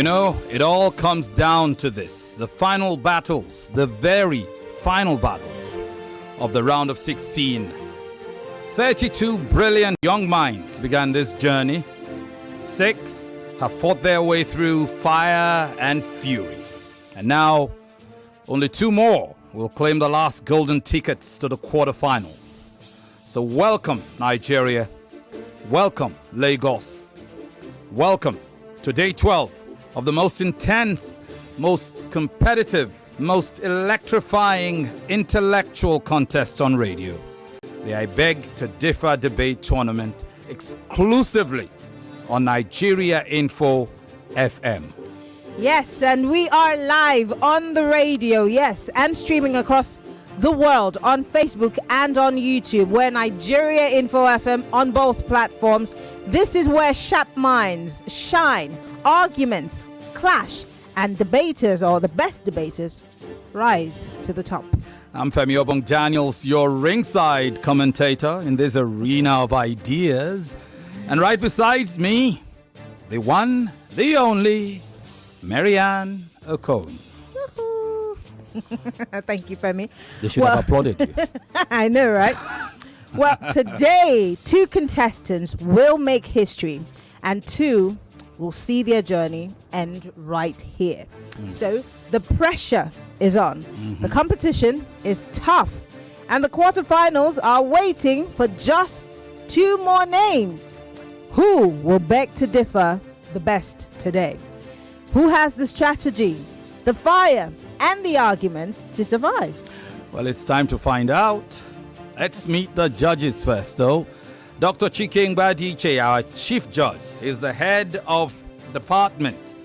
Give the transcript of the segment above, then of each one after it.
You know, it all comes down to this. The final battles, the very final battles of the round of 16. 32 brilliant young minds began this journey. 6 have fought their way through fire and fury. And now, only 2 more will claim the last golden tickets to the quarterfinals. So welcome, Nigeria. Welcome, Lagos. Welcome to day 12 of the most intense, most competitive, most electrifying intellectual contest on radio. The I Beg to Differ debate tournament exclusively on Nigeria Info FM. Yes, and we are live on the radio, yes, and streaming across the world on Facebook and on YouTube. We're Nigeria Info FM on both platforms. This is where sharp minds shine, arguments clash, and debaters, or the best debaters, rise to the top. I'm Femi Obong-Daniels, your ringside commentator in this arena of ideas. And right beside me, the one, the only, Maryann Okon. Thank you, Femi. They should have applauded you. I know, right? Well, today, 2 contestants will make history, and 2 will see their journey end right here. So the pressure is on. The competition is tough, and the quarterfinals are waiting for just 2 more names. Who will beg to differ the best today? Who has the strategy, the fire, and the arguments to survive? Well, it's time to find out. Let's meet the judges first, though. Dr. Chike Ngbadiche, our chief judge, is the head of Department,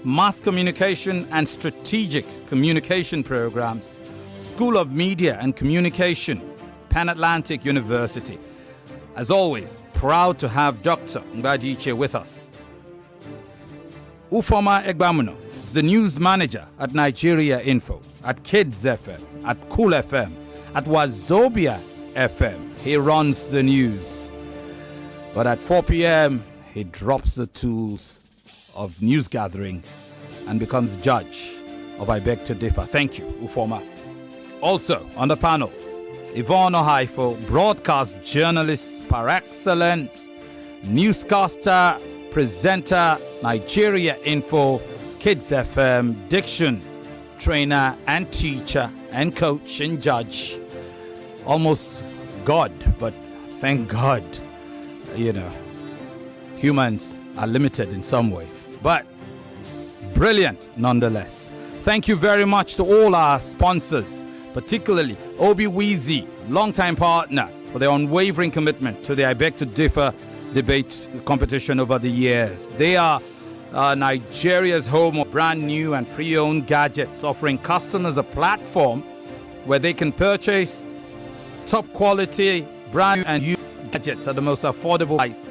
Mass Communication and Strategic Communication Programs, School of Media and Communication, Pan Atlantic University. As always, proud to have Dr. Ngbadiche with us. Ufoma Egbamuno is the news manager at Nigeria Info, at Kids FM, at Cool FM, at Wazobia FM. He runs the news. But at 4 p.m., he drops the tools of news gathering and becomes judge of I Beg to Differ. Thank you, Ufoma. Also on the panel, Yvonne Ohaifo, broadcast journalist par excellence, newscaster, presenter, Nigeria Info, Kids FM, diction trainer and teacher and coach and judge. Almost God, but thank God, you know, humans are limited in some way, but brilliant nonetheless. Thank you very much to all our sponsors, particularly Obi-Weezy, longtime partner, for their unwavering commitment to the I Beg to Differ debate competition over the years. They are Nigeria's home of brand new and pre-owned gadgets, offering customers a platform where they can purchase top quality brand new and used gadgets at the most affordable price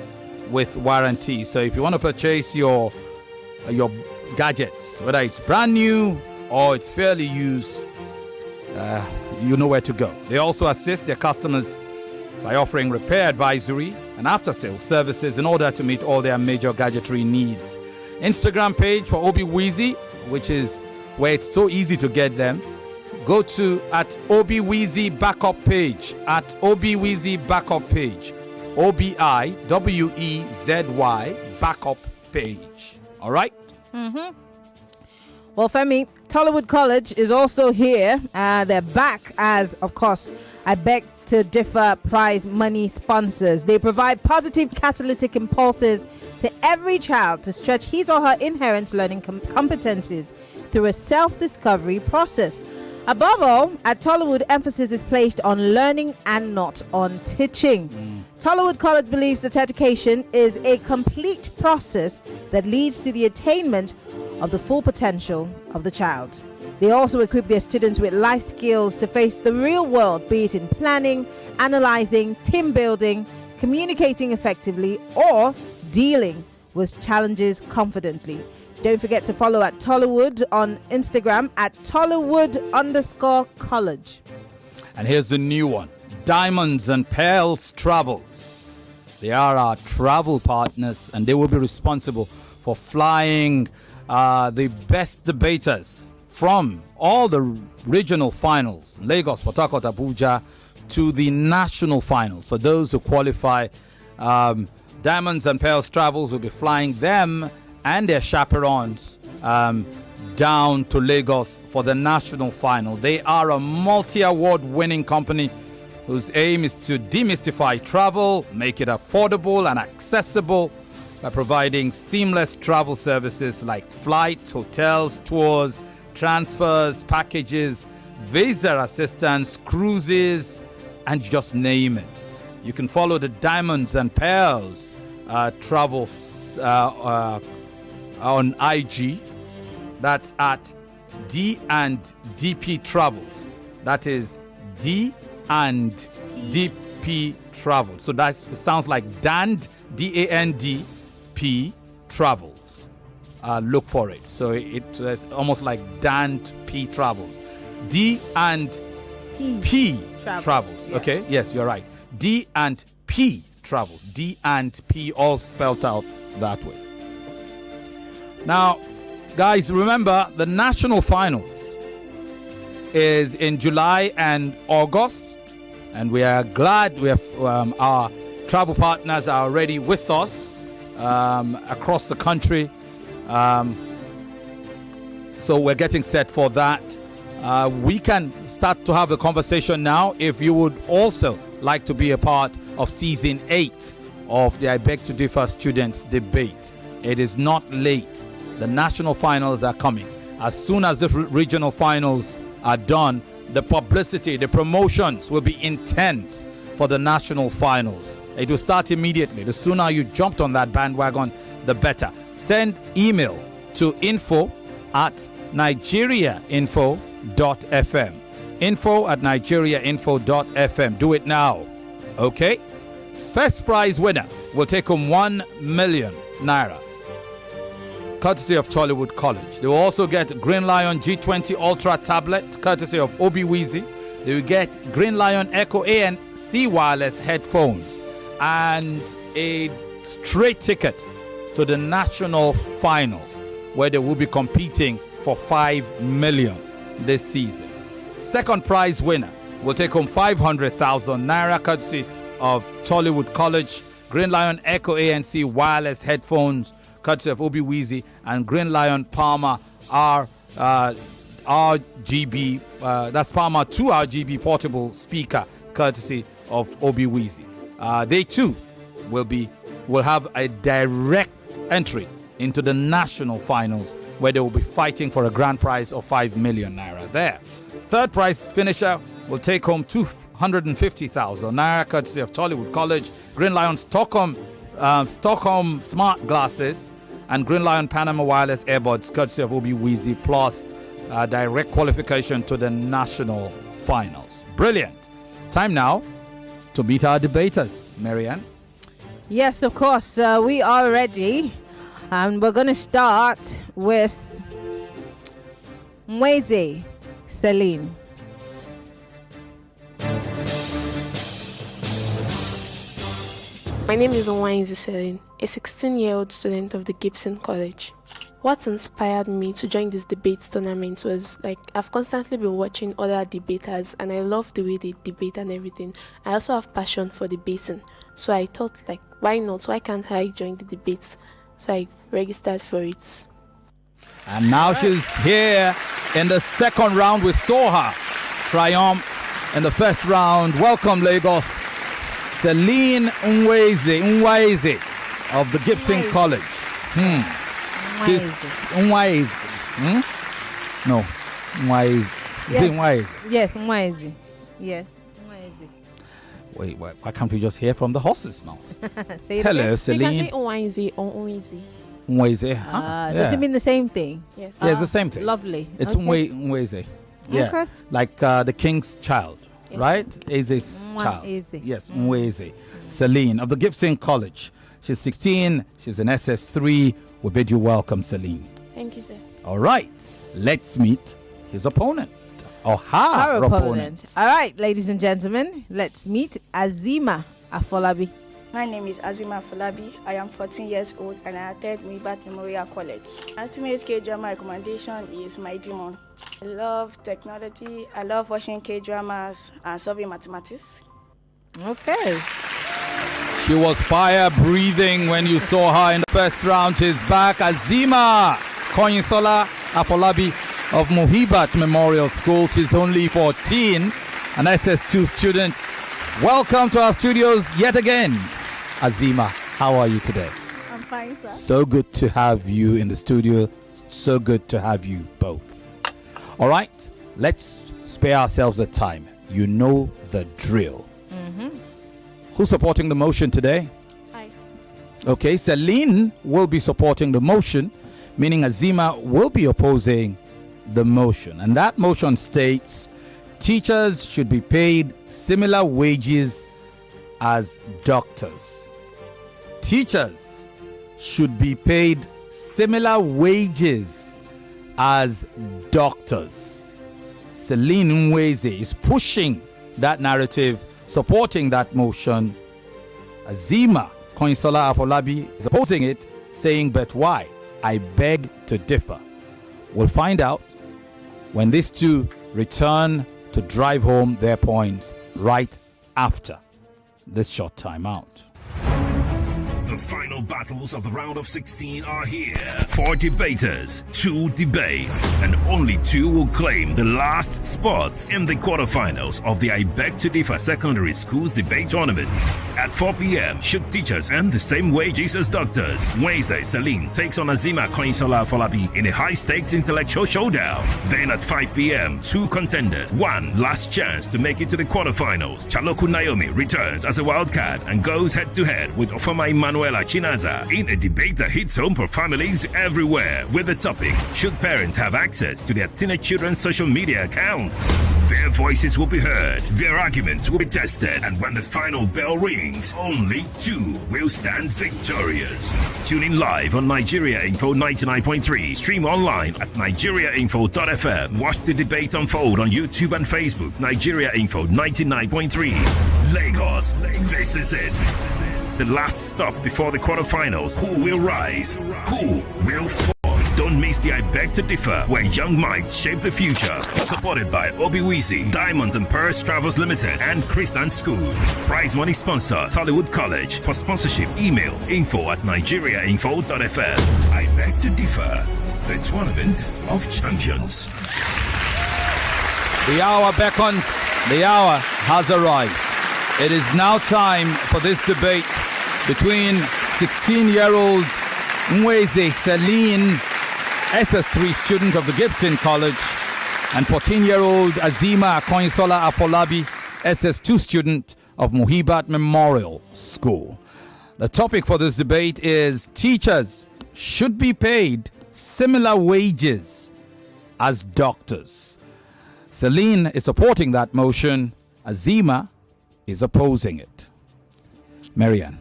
with warranty. So if you want to purchase your gadgets, whether it's brand new or it's fairly used, you know where to go. They also assist their customers by offering repair advisory and after-sales services in order to meet all their major gadgetry needs. Instagram page for Obi-Weezy, which is where it's so easy to get them. Go to at Obi-Weezy backup page, at Obi-Weezy backup page, OBIWEZY backup page. All right? Well, Femi, Tollywood College is also here. They're back as, of course, I Beg to Differ prize money sponsors. They provide positive catalytic impulses to every child to stretch his or her inherent learning competencies through a self-discovery process. Above all, at Tollywood, emphasis is placed on learning and not on teaching. Tollywood College believes that education is a complete process that leads to the attainment of the full potential of the child. They also equip their students with life skills to face the real world, be it in planning, analyzing, team building, communicating effectively, or dealing with challenges confidently. Don't forget to follow at Tollywood on Instagram at Tollywood_college. And here's the new one, Diamonds and Pearls Travels. They are our travel partners, and they will be responsible for flying the best debaters from all the regional finals, Lagos, Port Harcourt, Abuja, to the national finals. For those who qualify, Diamonds and Pearls Travels will be flying them and their chaperones down to Lagos for the national final. They are a multi-award winning company whose aim is to demystify travel, make it affordable and accessible by providing seamless travel services like flights, hotels, tours, transfers, packages, visa assistance, cruises, and just name it. You can follow the Diamonds and Pearls travel on IG. That's at D and DP Travels. That is D and DP Travels. So that sounds like DAND, DANDP Travels. Look for it. So it's almost like DAND P Travels. D and P Travels. Yeah. Okay. Yes, you're right. D and P Travels. D and P all spelled out that way. Now, guys, remember the national finals is in July and August, and we are glad we have our travel partners are already with us across the country. So we're getting set for that. We can start to have a conversation now. If you would also like to be a part of season 8 of the I Beg to Differ Students Debate, it is not late. The national finals are coming. As soon as the regional finals are done, the publicity, the promotions will be intense for the national finals. It will start immediately. The sooner you jumped on that bandwagon, the better. Send email to info@nigeriainfo.fm. info@nigeriainfo.fm. Do it now. Okay? First prize winner will take home 1 million naira, courtesy of Tollywood College. They will also get Green Lion G20 Ultra tablet, courtesy of Obi-Weezy. They will get Green Lion Echo ANC wireless headphones and a straight ticket to the national finals, where they will be competing for 5 million this season. Second prize winner will take home 500,000 naira, courtesy of Tollywood College. Green Lion Echo ANC wireless headphones, courtesy of Obi-Weezy, and Green Lion Palmer RGB, that's Palmer 2 RGB portable speaker, courtesy of Obi-Weezy. They too will have a direct entry into the national finals, where they will be fighting for a grand prize of 5 million naira there. Third prize finisher will take home 250,000 naira, courtesy of Tollywood College. Green Lion Stockholm smart glasses and Green Lion Panama wireless earbuds, courtesy of Obi-Weezy, plus direct qualification to the national finals. Brilliant. Time now to meet our debaters. Maryann? Yes, of course. We are ready. And we're going to start with Nwaeze, Celine. My name is Nwaeze Celine, a 16-year-old student of the Gibson College. What inspired me to join this debate tournament was, I've constantly been watching other debaters and I love the way they debate and everything. I also have passion for debating. So I thought, why not? Why can't I join the debates? So I registered for it. And now she's here in the second round. We saw her triumph in the first round. Welcome, Lagos. Celine Nwaeze of the Gibson College. Nwaeze. No, Nwaeze. Is it Nwaeze? Yes, Nwaeze. Yes, Nwaeze. Wait, why can't we just hear from the horse's mouth? Say it Hello, again. Celine. You can say Nwaeze or Nwaeze. Nwaeze. Does it mean the same thing? Yes. Yeah, it's the same thing. Lovely. It's okay. Nwaeze. Yeah. Okay. Like the king's child, Yes. right? Eze's child. Nwaeze. Yes, Nwaeze. Celine of the Gibson College. She's 16. She's an SS3. We bid you welcome, Celine. Thank you, sir. All right. Let's meet his opponent. Or her opponent. All right, ladies and gentlemen, let's meet Azeemah Afolabi. My name is Azeemah Afolabi. I am 14 years old and I attend Muhibat Memorial College. Ultimate K-drama recommendation is My Demon. I love technology. I love watching K-dramas and solving mathematics. Okay. She was fire breathing when you saw her in the first round. She's back. Azeemah Kanyinsola Afolabi of Muhibat Memorial School. She's only 14, an SS2 student. Welcome to our studios yet again. Azeemah, how are you today? I'm fine, sir. So good to have you in the studio. So good to have you both. All right, let's spare ourselves the time. You know the drill. Who's supporting the motion today? Hi. Okay, Celine will be supporting the motion, meaning Azeemah will be opposing the motion. And that motion states teachers should be paid similar wages as doctors. Teachers should be paid similar wages as doctors. Celine Nwaeze is pushing that narrative, supporting that motion. Azeemah Kanyinsola Afolabi is opposing it, saying, but why? I beg to differ. We'll find out when these two return to drive home their points right after this short time out. The final battles of the round of 16 are here. 4 debaters, 2 debate, and only 2 will claim the last spots in the quarterfinals of the I Beg to Differ Secondary Schools Debate Tournament. At 4 p.m., should teachers earn the same wages as doctors? Nwaeze Celine takes on Azeemah Kanyinsola Afolabi in a high-stakes intellectual showdown. Then at 5 p.m., 2 contenders, 1 last chance to make it to the quarterfinals. Chaloku Naomi returns as a wildcard and goes head-to-head with Ofama Emmanuel Chinaza in a debate that hits home for families everywhere with the topic, should parents have access to their teenage children's social media accounts? Their voices will be heard, their arguments will be tested, and when the final bell rings, only 2 will stand victorious. Tune in live on Nigeria Info 99.3, stream online at nigeriainfo.fm. Watch the debate unfold on YouTube and Facebook. Nigeria Info 99.3. Lagos, this is it. The last stop before the quarterfinals. Who will rise? Who will fall? Don't miss the I Beg to Differ, where young minds shape the future. Supported by Obiwizi, Diamonds and Pearls Travels Limited, and Christian Schools. Prize money sponsor, Hollywood College. For sponsorship, email info@nigeriainfo.fm. I Beg to Differ, the tournament of champions. The hour beckons, the hour has arrived. It is now time for this debate between 16-year-old Nwaeze Celine, SS3 student of the Gibson College, and 14-year-old Azeemah Kanyinsola Afolabi, SS2 student of Muhibat Memorial School. The topic for this debate is teachers should be paid similar wages as doctors. Celine is supporting that motion. Azeemah is opposing it. Maryann.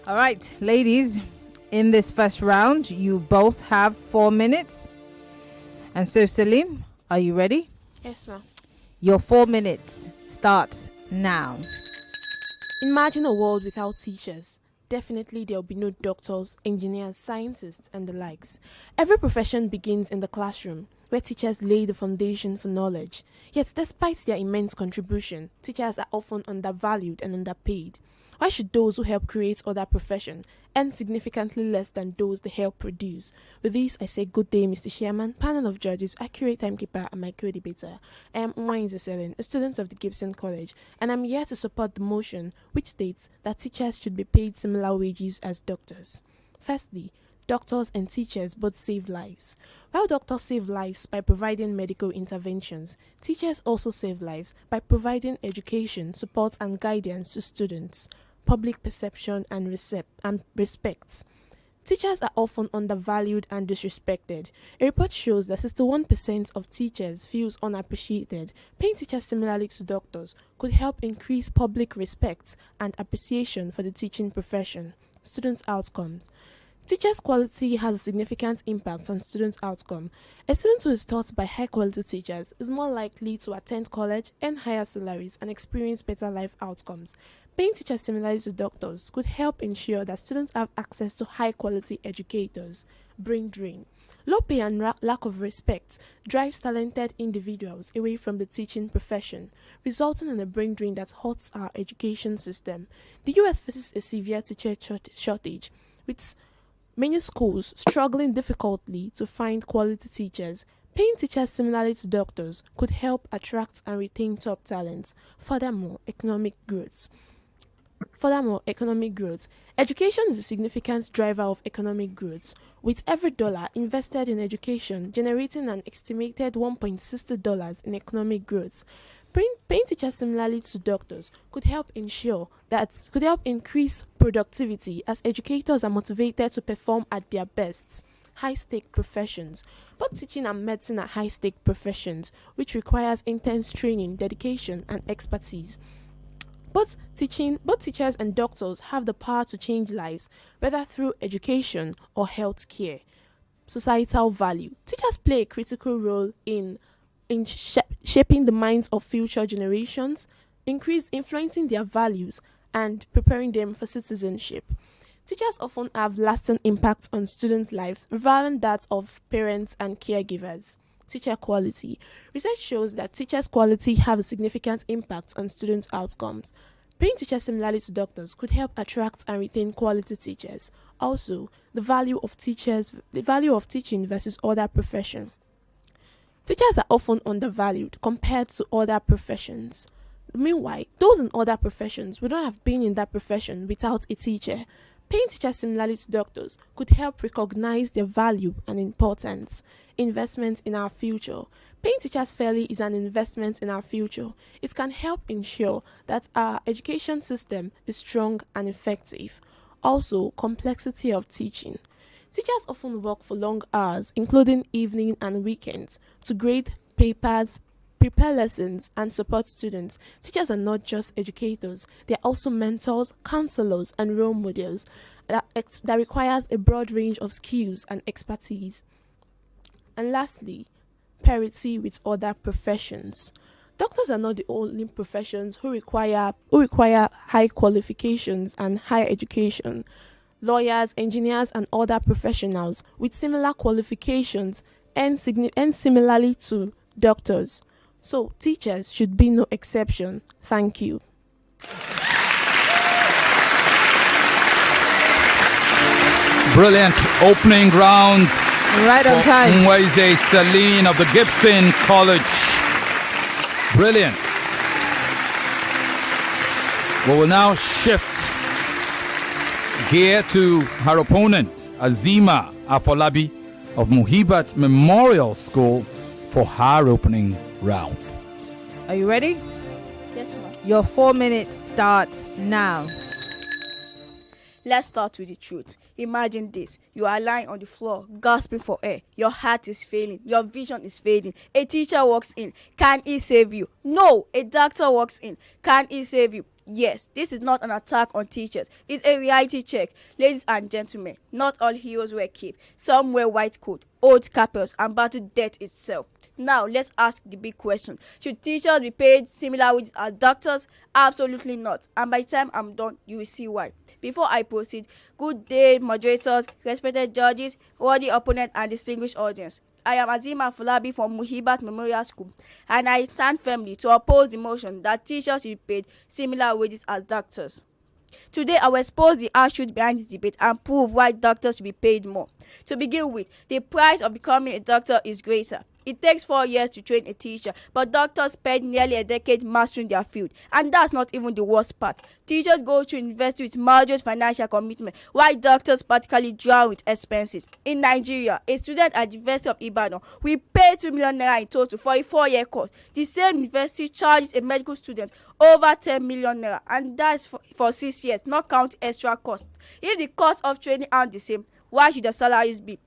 All right, ladies, in this first round, you both have 4 minutes. And so, Celine, are you ready? Yes, ma'am. Your 4 minutes starts now. Imagine a world without teachers. Definitely there will be no doctors, engineers, scientists, and the likes. Every profession begins in the classroom, where teachers lay the foundation for knowledge. Yet despite their immense contribution, teachers are often undervalued and underpaid. Why should those who help create other professions earn significantly less than those they help produce? With this, I say good day, Mr. Chairman, panel of judges, accurate timekeeper, and my co-debater. I am Nwaeze, a student of the Gibson College, and I'm here to support the motion which states that teachers should be paid similar wages as doctors. Firstly, doctors and teachers both save lives. While doctors save lives by providing medical interventions, teachers also save lives by providing education, support, and guidance to students, public perception, and respect. Teachers are often undervalued and disrespected. A report shows that 61% of teachers feels unappreciated. Paying teachers similarly to doctors could help increase public respect and appreciation for the teaching profession. Students' outcomes. Teachers' quality has a significant impact on students' outcome. A student who is taught by high-quality teachers is more likely to attend college, earn higher salaries, and experience better life outcomes. Paying teachers similarly to doctors could help ensure that students have access to high-quality educators. Brain drain. Low pay and lack of respect drives talented individuals away from the teaching profession, resulting in a brain drain that hurts our education system. The US faces a severe teacher shortage, with many schools struggling difficultly to find quality teachers. Paying teachers similarly to doctors could help attract and retain top talents. Furthermore, economic growth. Education is a significant driver of economic growth, with every dollar invested in education generating an estimated $1.60 in economic growth. Paying teachers similarly to doctors could help increase productivity as educators are motivated to perform at their best. High-stake professions. Both teaching and medicine are high-stake professions, which requires intense training, dedication, and expertise. Both teachers and doctors have the power to change lives, whether through education or health care. Societal value. Teachers play a critical role in shaping the minds of future generations, influencing their values, and preparing them for citizenship. Teachers often have lasting impact on students' lives, rivaling that of parents and caregivers. Teacher quality. Research shows that teachers' quality have a significant impact on students' outcomes. Paying teachers similarly to doctors could help attract and retain quality teachers. Also, the value of teaching versus other professions. Teachers are often undervalued compared to other professions. Meanwhile, those in other professions would not have been in that profession without a teacher. Paying teachers similarly to doctors could help recognize their value and importance. Investment in our future. Paying teachers fairly is an investment in our future. It can help ensure that our education system is strong and effective. Also, complexity of teaching. Teachers often work for long hours, including evening and weekends, to grade papers, prepare lessons, and support students. Teachers are not just educators, they are also mentors, counselors, and role models that requires a broad range of skills and expertise. And lastly, parity with other professions. Doctors are not the only professions who require high qualifications and higher education. Lawyers, engineers, and other professionals with similar qualifications and similarly to doctors. So, teachers should be no exception. Thank you. Brilliant opening round. Right on time. Nwaeze Celine of the Gibson College. Brilliant. We will now shift gear to her opponent, Azeemah Afolabi of Muhibat Memorial School, for her opening round. Are you ready? Yes, ma'am. Your 4 minutes starts now. Let's start with the truth. Imagine this. You are lying on the floor, gasping for air. Your heart is failing. Your vision is fading. A teacher walks in. Can he save you? No. A doctor walks in. Can he save you? Yes. This is not an attack on teachers. It's a reality check. Ladies and gentlemen, not all heroes wear cape. Some wear white coat, old capels, and battle death itself. Now, let's ask the big question. Should teachers be paid similar wages as doctors? Absolutely not. And by the time I'm done, you will see why. Before I proceed, good day, moderators, respected judges, worthy opponent, and distinguished audience. I am Azeemah Afolabi from Muhibat Memorial School, and I stand firmly to oppose the motion that teachers should be paid similar wages as doctors. Today, I will expose the truth behind this debate and prove why doctors should be paid more. To begin with, the price of becoming a doctor is greater. It takes 4 years to train a teacher, but doctors spend nearly a decade mastering their field. And that's not even the worst part. Teachers go to university with moderate financial commitment, while doctors practically drown with expenses. In Nigeria, a student at the University of Ibadan will pay 2 million naira in total for a 4-year course. The same university charges a medical student over 10 million naira, and that's for 6 years, not counting extra costs. If the cost of training aren't the same, why should the salaries be?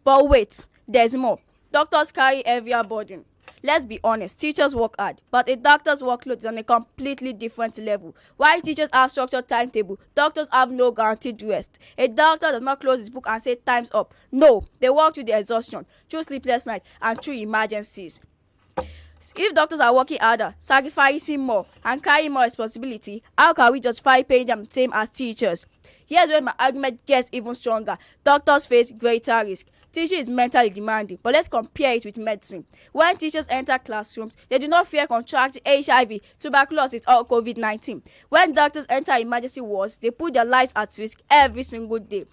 But wait, there's more. Doctors carry heavier burden. Let's be honest, teachers work hard, but a doctor's workload is on a completely different level. While teachers have structured timetable, doctors have no guaranteed rest. A doctor does not close his book and say time's up. No, they work through the exhaustion, through sleepless nights, and through emergencies. If doctors are working harder, sacrificing more, and carrying more responsibility, how can we justify paying them the same as teachers? Here's where my argument gets even stronger. Doctors face greater risk. Teaching is mentally demanding, but let's compare it with medicine. When teachers enter classrooms, they do not fear contracting HIV, tuberculosis, or COVID-19. When doctors enter emergency wards, they put their lives at risk every single day.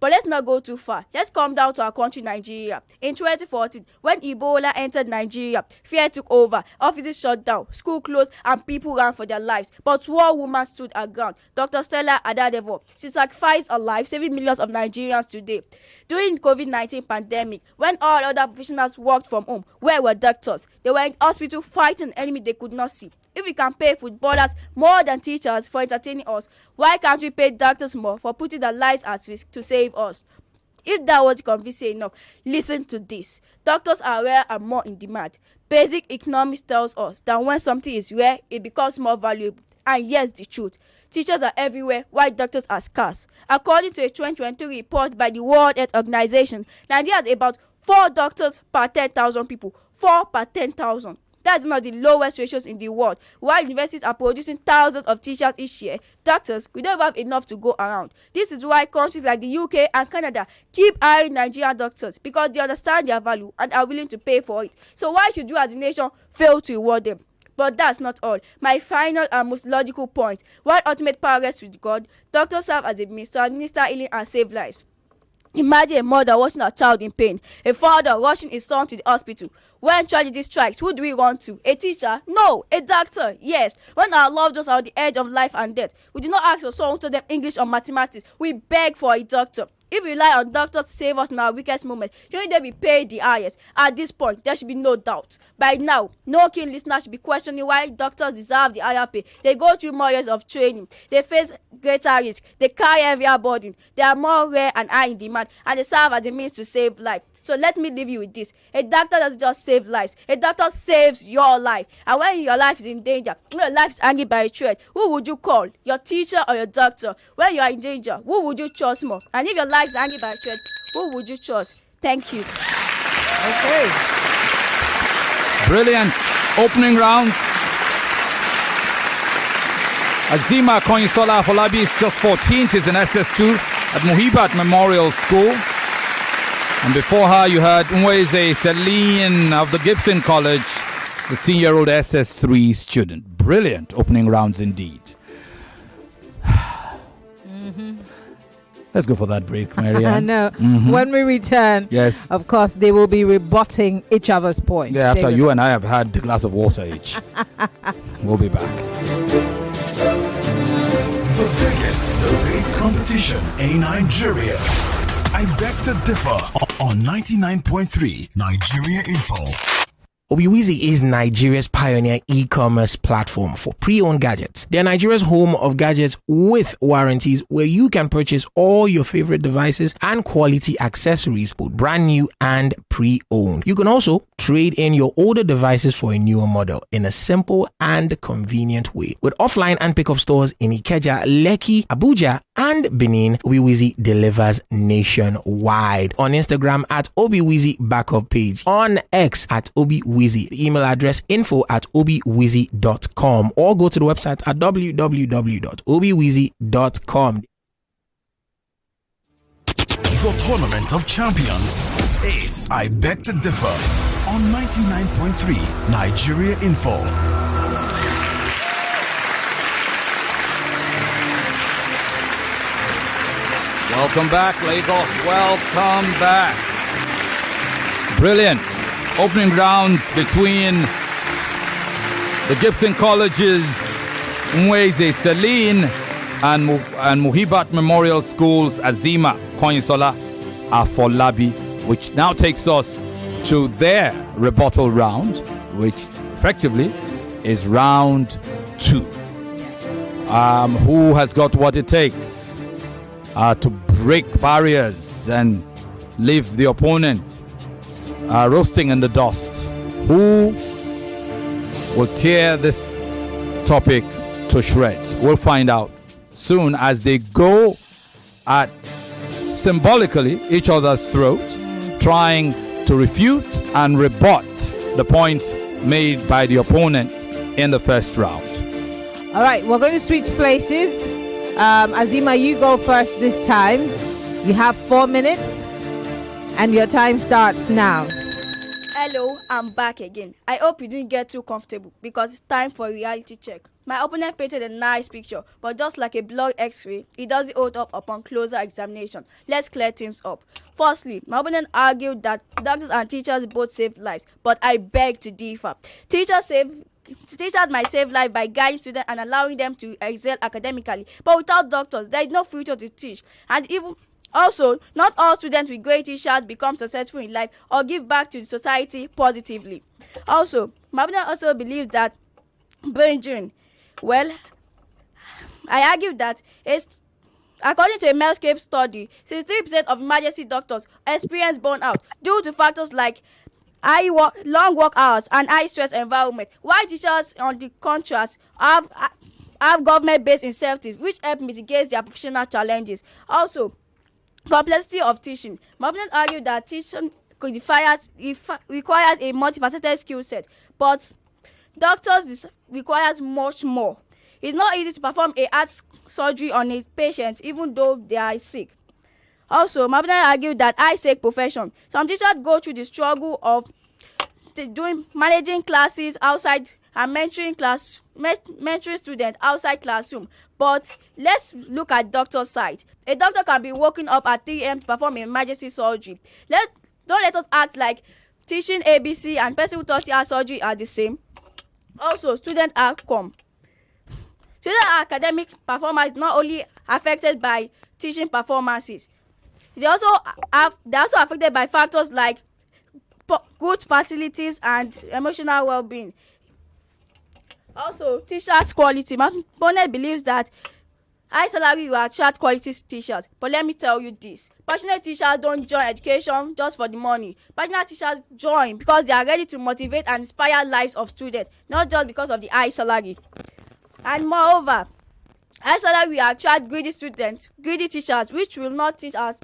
But let's not go too far. Let's come down to our country, Nigeria. In 2014, when Ebola entered Nigeria, fear took over, offices shut down, school closed, and people ran for their lives. But one woman stood her ground, Dr. Stella Adadevo. She sacrificed her life, saving millions of Nigerians today. During the COVID-19 pandemic, when all other professionals worked from home, where were doctors? They were in hospital fighting an enemy they could not see. If we can pay footballers more than teachers for entertaining us, why can't we pay doctors more for putting their lives at risk to save us? If that was convincing enough, listen to this. Doctors are rare and more in demand. Basic economics tells us that when something is rare, it becomes more valuable. And yes, the truth. Teachers are everywhere, while doctors are scarce. According to a 2023 report by the World Health Organization, Nigeria has about 4 doctors per 10,000 people. 4 per 10,000. That's one of the lowest ratios in the world. While universities are producing thousands of teachers each year, doctors, we don't have enough to go around. This is why countries like the UK and Canada keep hiring Nigerian doctors, because they understand their value and are willing to pay for it. So why should you as a nation fail to reward them? But that's not all. My final and most logical point. While ultimate power rests with God, doctors serve as a means to administer healing and save lives. Imagine a mother watching her child in pain, a father rushing his son to the hospital. When tragedy strikes, who do we run to? A teacher? No, a doctor. Yes. When our loved ones are on the edge of life and death, we do not ask for someone to tell them English or mathematics. We beg for a doctor. If we rely on doctors to save us in our weakest moment, shouldn't they be paid the highest? At this point, there should be no doubt. By now, no keen listener should be questioning why doctors deserve the higher pay. They go through more years of training. They face greater risk. They carry heavier burden. They are more rare and high in demand, and they serve as a means to save life. So let me leave you with this. A doctor doesn't just save lives. A doctor saves your life. And when your life is in danger, when your life is hanging by a thread, who would you call? Your teacher or your doctor? When you are in danger, who would you trust more? And if your life is hanging by a thread, who would you trust? Thank you. Okay. Brilliant. Opening rounds. Azeemah Kanyinsola Afolabi is just 14. She's in SS2 at Muhibat Memorial School. And before her, you heard Nwaeze Celine of the Gibson College, the 16-year-old SS3 student. Brilliant opening rounds indeed. Let's go for that break, Maryann. I know. When we return, yes, of course, they will be rebutting each other's points. Yeah, after you and I have had a glass of water each. We'll be back. The biggest debate competition in Nigeria. I beg to differ on 99.3 Nigeria Info. Nwaeze is Nigeria's pioneer e-commerce platform for pre-owned gadgets. They are Nigeria's home of gadgets with warranties, where you can purchase all your favorite devices and quality accessories, both brand new and pre-owned. You can also trade in your older devices for a newer model in a simple and convenient way. With offline and pickup stores in Ikeja, Lekki, Abuja, and Benin, Nwaeze delivers nationwide. On Instagram at Nwaeze Backup Page, on X at Nwaeze. The email address info@nwaeze.com, or go to the website at www.nwaeze.com. The Tournament of Champions. It's I Beg to Differ on 99.3 Nigeria Info. Welcome back, Lagos. Welcome back. Brilliant. Opening rounds between the Gibson College's Nwaeze Celine and Muhibat Memorial School's Azeemah Kanyinsola Afolabi, which now takes us to their rebuttal round, which effectively is round 2. Who has got what it takes to break barriers and leave the opponent roasting in the dust? who will tear this topic to shreds. We'll find out soon as they go at symbolically each other's throat, trying to refute and rebut the points made by the opponent in the first round. All right, we're going to switch places. Azeemah, you go first this time. You have 4 minutes, and your time starts now. Hello, I'm back again. I hope you didn't get too comfortable because it's time for a reality check. My opponent painted a nice picture, but just like a blurred x-ray, it doesn't hold up upon closer examination. Let's clear things up. Firstly, my opponent argued that doctors and teachers both save lives, but I beg to differ. Teachers might save life by guiding students and allowing them to excel academically, but without doctors, there is no future to teach. And even also, not all students with great teachers become successful in life or give back to the society positively. Also, my opponent also believes that brain. Well, I argue that according to a Melscape study, 63% of emergency doctors experience burnout due to factors like long work hours and high stress environment, while teachers, on the contrast, have government-based incentives which help mitigate their professional challenges. Also, complexity of teaching. My opponent argued that teaching requires a multifaceted skill set, but doctors requires much more. It's not easy to perform a heart surgery on a patient even though they are sick. Also, my opponent argued that high-stake profession. Some teachers go through the struggle of managing classes outside and mentoring students outside classroom. But let's look at doctor's side. A doctor can be waking up at 3 a.m. to perform an emergency surgery. Don't let us act like teaching ABC and person who touches heart surgery are the same. Also, student outcome. Student academic performance is not only affected by teaching performances. They also affected by factors like good facilities and emotional well-being. Also, teachers' quality. My opponent believes that high salary will attract quality teachers. But let me tell you this. Passionate teachers don't join education just for the money. Passionate teachers join because they are ready to motivate and inspire lives of students, not just because of the high salary. And moreover, high salary will attract greedy students, greedy teachers, which will not teach our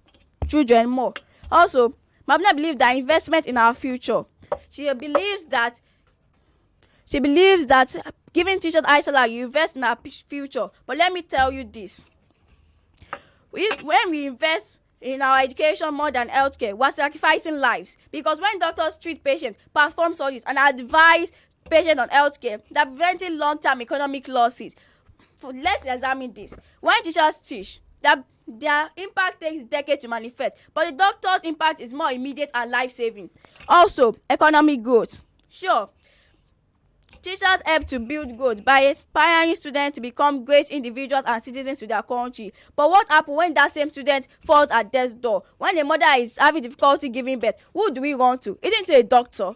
children more. Also, my opponent believes that investment in our future. She believes that giving teachers high salary, you invest in our future. But let me tell you this. When we invest in our education more than healthcare, we're sacrificing lives. Because when doctors treat patients, perform surgeries, and advise patients on healthcare, they're preventing long-term economic losses. Let's examine this. When teachers teach, their impact takes decades to manifest, but the doctor's impact is more immediate and life-saving. Also, economic growth. Sure, teachers help to build growth by inspiring students to become great individuals and citizens to their country. But what happens when that same student falls at death's door? When a mother is having difficulty giving birth, who do we run to? Isn't it a doctor?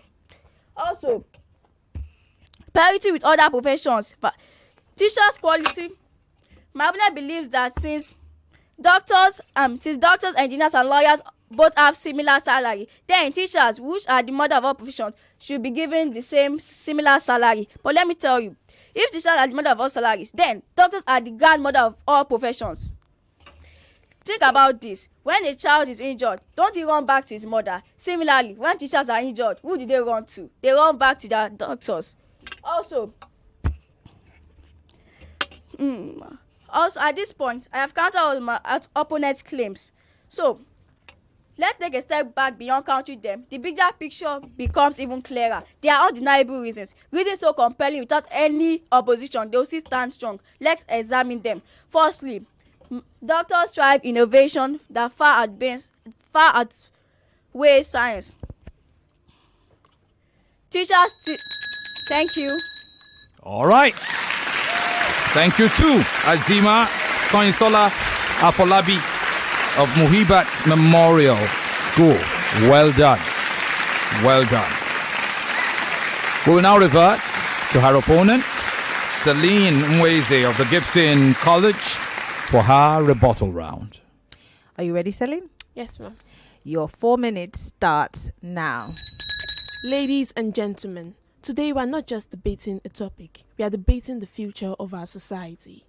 Also, parity with other professions. Teachers' quality. My opponent believes that since doctors, engineers, and lawyers both have similar salary, then teachers, which are the mother of all professions, should be given the similar salary. But let me tell you, if teachers are the mother of all salaries, then doctors are the grandmother of all professions. Think about this. When a child is injured, don't he run back to his mother? Similarly, when teachers are injured, who do they run to? They run back to their doctors. Also, at this point, I have countered all my opponent's claims. So, let's take a step back beyond countering them. The bigger picture becomes even clearer. There are undeniable reasons so compelling without any opposition. They will still stand strong. Let's examine them. Firstly, doctors drive innovation that far outweighs science. Teachers, thank you. All right. Thank you too, Azeemah, Kanyinsola, Afolabi of Muhibat Memorial School. Well done. Well done. We will now revert to her opponent, Celine Nwaeze of the Gibson College, for her rebuttal round. Are you ready, Celine? Yes, ma'am. Your 4 minutes starts now. Ladies and gentlemen, today we are not just debating a topic, we are debating the future of our society.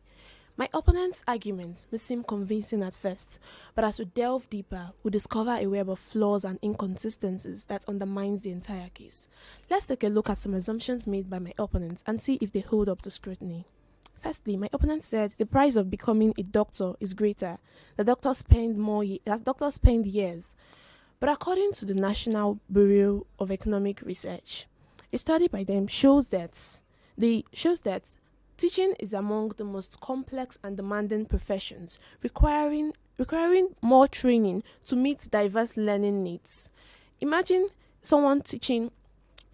My opponent's arguments may seem convincing at first, but as we delve deeper, we discover a web of flaws and inconsistencies that undermines the entire case. Let's take a look at some assumptions made by my opponents and see if they hold up to scrutiny. Firstly, my opponent said the price of becoming a doctor is greater. The doctors spend years. But according to the National Bureau of Economic Research, a study by them shows that teaching is among the most complex and demanding professions, requiring more training to meet diverse learning needs. Imagine someone teaching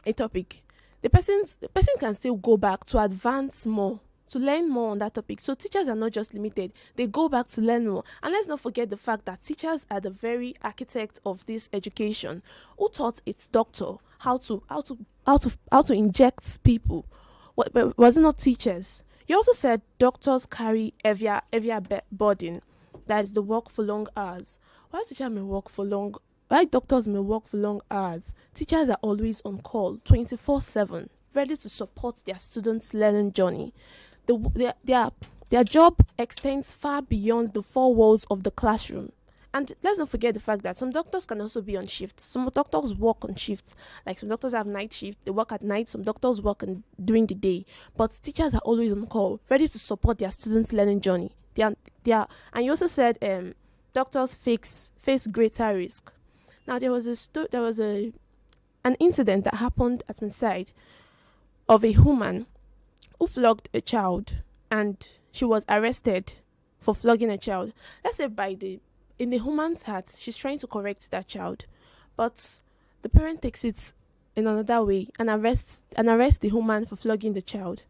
a topic. The person can still go back to advance more, to learn more on that topic. So teachers are not just limited. They go back to learn more. And let's not forget the fact that teachers are the very architect of this education. Who taught its doctor how to inject people? Was it not teachers? You also said doctors carry heavier burden. That is the work for long hours. Why doctors may work for long hours? Teachers are always on call, 24/7, ready to support their students' learning journey. Their job extends far beyond the four walls of the classroom. And let's not forget the fact that some doctors can also be on shifts. Some doctors work on shifts. Like some doctors have night shift, they work at night. Some doctors work during the day. But teachers are always on call, ready to support their students' learning journey. And you also said doctors face greater risk. Now there was an incident that happened at my side of a woman who flogged a child, and she was arrested for flogging a child. Let's say in the woman's heart, she's trying to correct that child, but the parent takes it in another way and arrests the woman for flogging the child.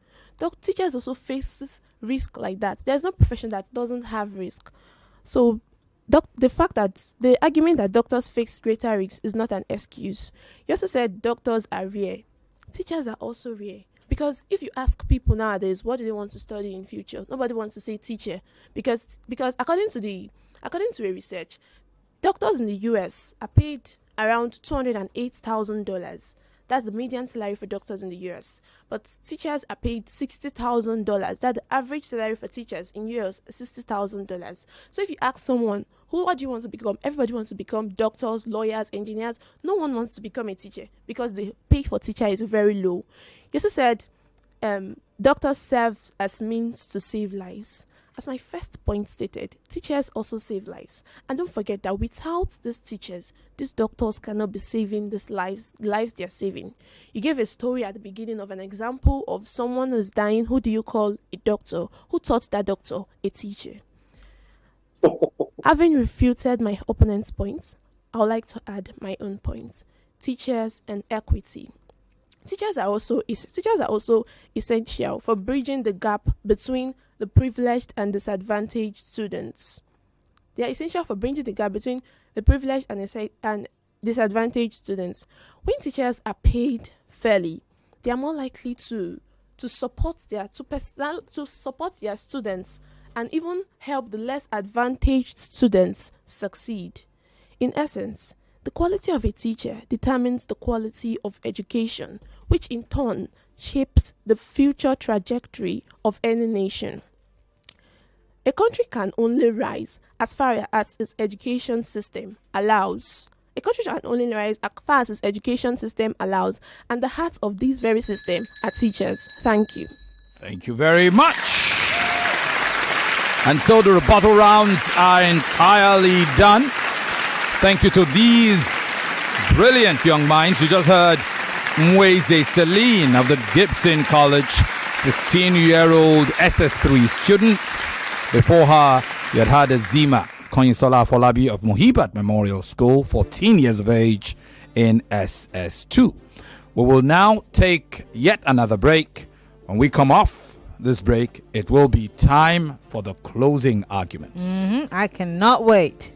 Teachers also face risk like that. There's no profession that doesn't have risk. So the argument that doctors face greater risk is not an excuse. You also said doctors are rare. Teachers are also rare. Because if you ask people nowadays, what do they want to study in future? Nobody wants to say teacher. Because according to a research, doctors in the US are paid around $208,000. That's the median salary for doctors in the US. But teachers are paid $60,000. That's the average salary for teachers in US, $60,000. So if you ask someone, what do you want to become? Everybody wants to become doctors, lawyers, engineers. No one wants to become a teacher because the pay for teacher is very low. You also said doctors serve as means to save lives. As my first point stated, teachers also save lives. And don't forget that without these teachers, these doctors cannot be saving these lives they're saving. You gave a story at the beginning of an example of someone who's dying. Who do you call a doctor? Who taught that doctor? A teacher. Having refuted my opponent's points, I would like to add my own point. Teachers and equity. Teachers are also essential for bridging the gap between the privileged and disadvantaged students. They are essential for bridging the gap between the privileged and disadvantaged students. When teachers are paid fairly, they are more likely to support their students and even help the less advantaged students succeed. In essence, the quality of a teacher determines the quality of education, which in turn shapes the future trajectory of any nation. A country can only rise as far as its education system allows. A country can only rise as far as its education system allows, and the heart of this very system are teachers. Thank you. Thank you very much. And so the rebuttal rounds are entirely done. Thank you to these brilliant young minds. You just heard Nwaeze Celine of the Gibson College, 16-year-old SS3 student. Before her, you had Azeemah, Kanyinsola Afolabi of Muhibat Memorial School, 14 years of age in SS2. We will now take yet another break. When we come off this break, it will be time for the closing arguments. I cannot wait.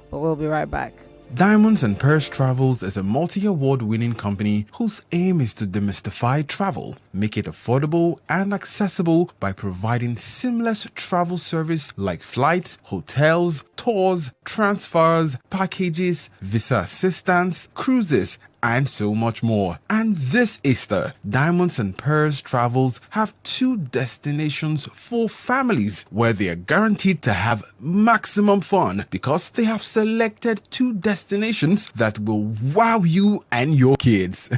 But we'll be right back. Diamonds and Pearls Travels is a multi-award winning company whose aim is to demystify travel, make it affordable and accessible by providing seamless travel service like flights, hotels, tours, transfers, packages, visa assistance, cruises, and so much more. And this Easter, Diamonds and Pearls Travels have 2 destinations for families where they are guaranteed to have maximum fun because they have selected 2 destinations that will wow you and your kids.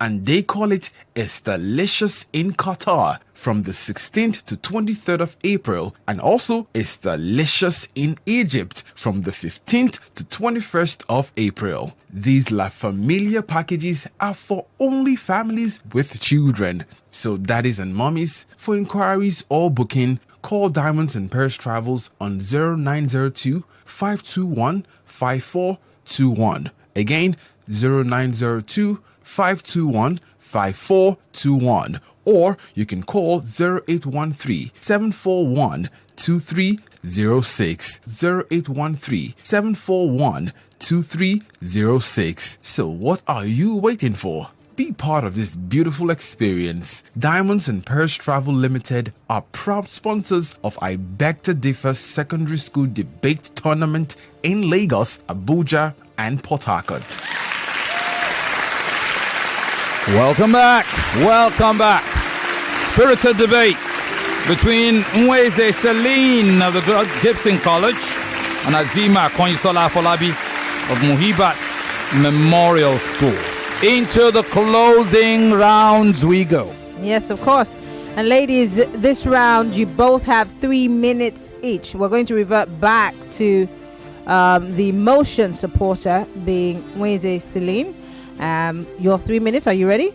And they call it Easterlicious in Qatar from the 16th to 23rd of April, and also Easterlicious in Egypt from the 15th to 21st of April. These La Familia packages are for only families with children. So daddies and mommies, for inquiries or booking, call Diamonds and Pearls Travels on 0902 521 5421. Again, 0902 521 5421, or you can call 0813 741 2306, 0813 741 2306. So what are you waiting for? Be part of this beautiful experience. Diamonds and Pearls Travel Limited are proud sponsors of I Beg to Differ Secondary School Debate Tournament in Lagos, Abuja, and Port Harcourt. Welcome back. Welcome back. Spirited debate between Nwaeze Celine of the Gibson College and Azeemah Kanyinsola Afolabi of Muhibat Memorial School. Into the closing rounds we go. Yes, of course. And ladies, this round you both have 3 minutes each. We're going to revert back to the motion supporter being Nwaeze Celine. Your 3 minutes, are you ready?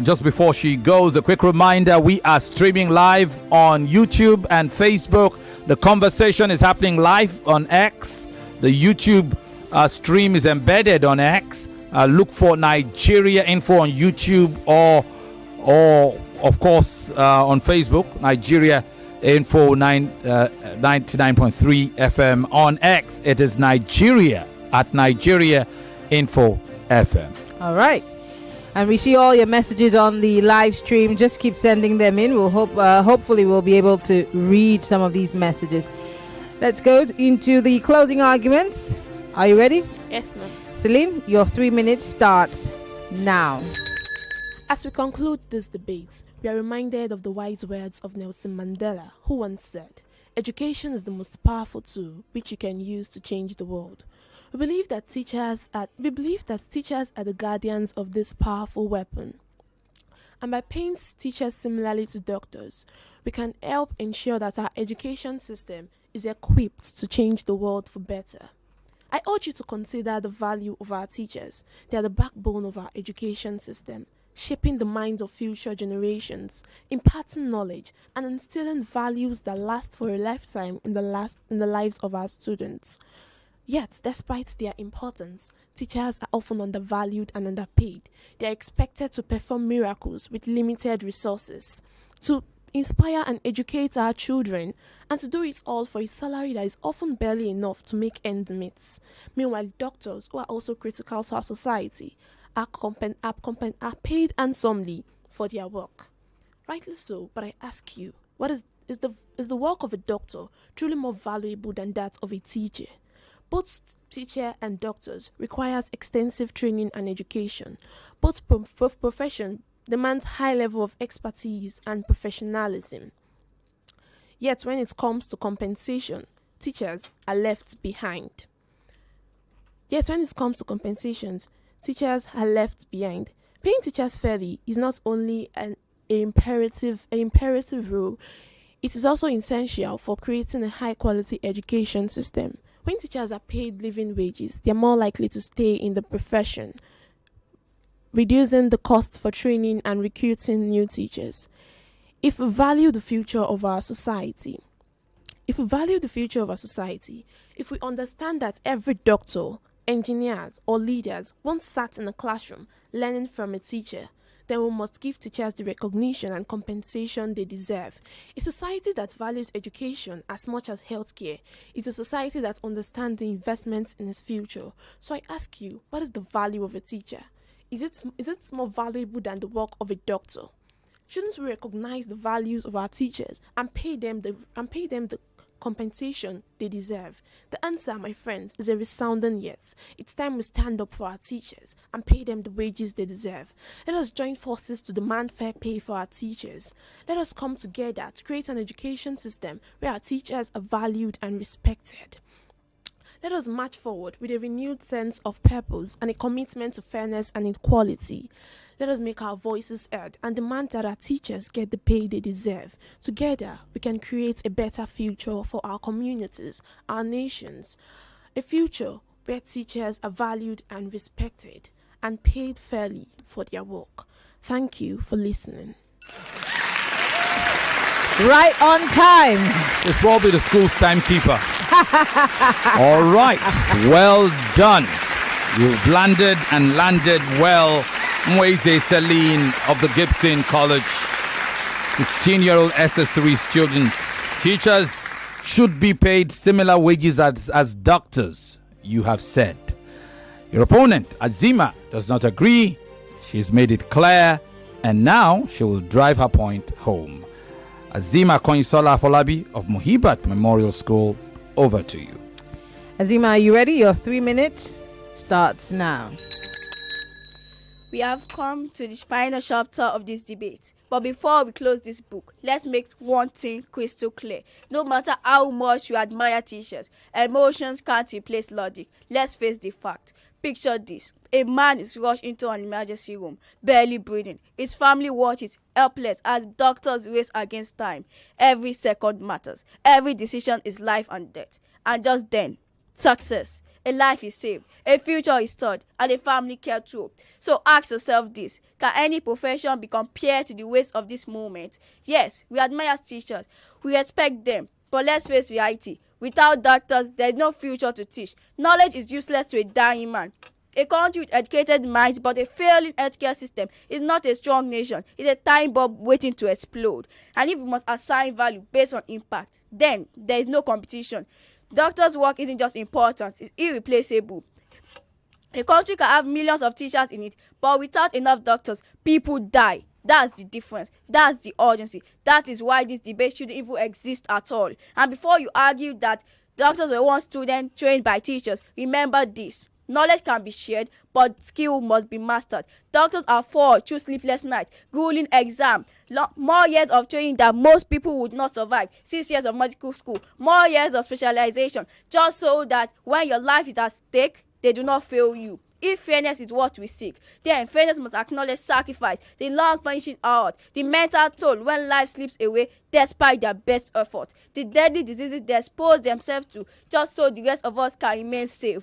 Just before she goes, a quick reminder, we are streaming live on YouTube and Facebook. The conversation is happening live on X. The YouTube stream is embedded on X. Look for Nigeria Info on YouTube or of course on Facebook, Nigeria Info 99.3 FM. On X, it is Nigeria at Nigeria Info FM. All right. And we see all your messages on the live stream. Just keep sending them in. We'll hopefully we'll be able to read some of these messages. Let's go into the closing arguments. Are you ready? Yes, ma'am. Celine, your 3 minutes starts now. As we conclude this debate, we are reminded of the wise words of Nelson Mandela, who once said, "Education is the most powerful tool which you can use to change the world." We believe that teachers are the guardians of this powerful weapon. And by paying teachers similarly to doctors, we can help ensure that our education system is equipped to change the world for better. I urge you to consider the value of our teachers. They are the backbone of our education system, shaping the minds of future generations, imparting knowledge, and instilling values that last for a lifetime in the lives of our students. Yet, despite their importance, teachers are often undervalued and underpaid. They are expected to perform miracles with limited resources, to inspire and educate our children, and to do it all for a salary that is often barely enough to make ends meet. Meanwhile, doctors, who are also critical to our society, are paid handsomely for their work. Rightly so, but I ask you, is the work of a doctor truly more valuable than that of a teacher? Both teacher and doctors requires extensive training and education. Both profession demands high level of expertise and professionalism. Yet when it comes to compensation, teachers are left behind. Paying teachers fairly is not only an imperative rule, it is also essential for creating a high quality education system. When teachers are paid living wages, they are more likely to stay in the profession, reducing the cost for training and recruiting new teachers. If we value the future of our society, if we understand that every doctor, engineers, or leaders once sat in a classroom learning from a teacher, then we must give teachers the recognition and compensation they deserve. A society that values education as much as healthcare is a society that understands the investments in its future. So I ask you, what is the value of a teacher? Is it more valuable than the work of a doctor? Shouldn't we recognize the values of our teachers and pay them the compensation they deserve? The answer, my friends, is a resounding yes. It's time we stand up for our teachers and pay them the wages they deserve. Let us join forces to demand fair pay for our teachers. Let us come together to create an education system where our teachers are valued and respected. Let us march forward with a renewed sense of purpose and a commitment to fairness and equality. Let us make our voices heard and demand that our teachers get the pay they deserve. Together, we can create a better future for our communities, our nations. A future where teachers are valued and respected and paid fairly for their work. Thank you for listening. Right on time. It's probably the school's timekeeper. All right. Well done. You've landed and landed well. Nwaeze Celine of the Gibson College, 16-year-old SS3 student. Teachers should be paid similar wages as doctors, you have said. Your opponent, Azeemah, does not agree. She's made it clear, and now she will drive her point home. Azeemah Kanyinsola Afolabi of Muhibat Memorial School, over to you. Azeemah, are you ready? Your 3 minutes starts now. We have come to the final chapter of this debate. But before we close this book, let's make one thing crystal clear. No matter how much you admire teachers, emotions can't replace logic. Let's face the fact. Picture this. A man is rushed into an emergency room, barely breathing. His family watches, helpless, as doctors race against time. Every second matters. Every decision is life and death. And just then, success. A life is saved, a future is stored, and a family cared for. So ask yourself this: can any profession be compared to the waste of this moment? Yes, we admire teachers, we respect them, but let's face reality. Without doctors, there is no future to teach. Knowledge is useless to a dying man. A country with educated minds but a failing healthcare system is not a strong nation. It's a time bomb waiting to explode. And if we must assign value based on impact, then there is no competition. Doctors' work isn't just important, it's irreplaceable. A country can have millions of teachers in it, but without enough doctors, people die. That's the difference. That's the urgency. That is why this debate shouldn't even exist at all. And before you argue that doctors were once students trained by teachers, remember this. Knowledge can be shared, but skill must be mastered. Doctors are forced through sleepless nights, grueling exam, more years of training that most people would not survive, 6 years of medical school, more years of specialization, just so that when your life is at stake, they do not fail you. If fairness is what we seek, then fairness must acknowledge sacrifice, the long punishing hours, the mental toll when life slips away despite their best effort, the deadly diseases they expose themselves to just so the rest of us can remain safe.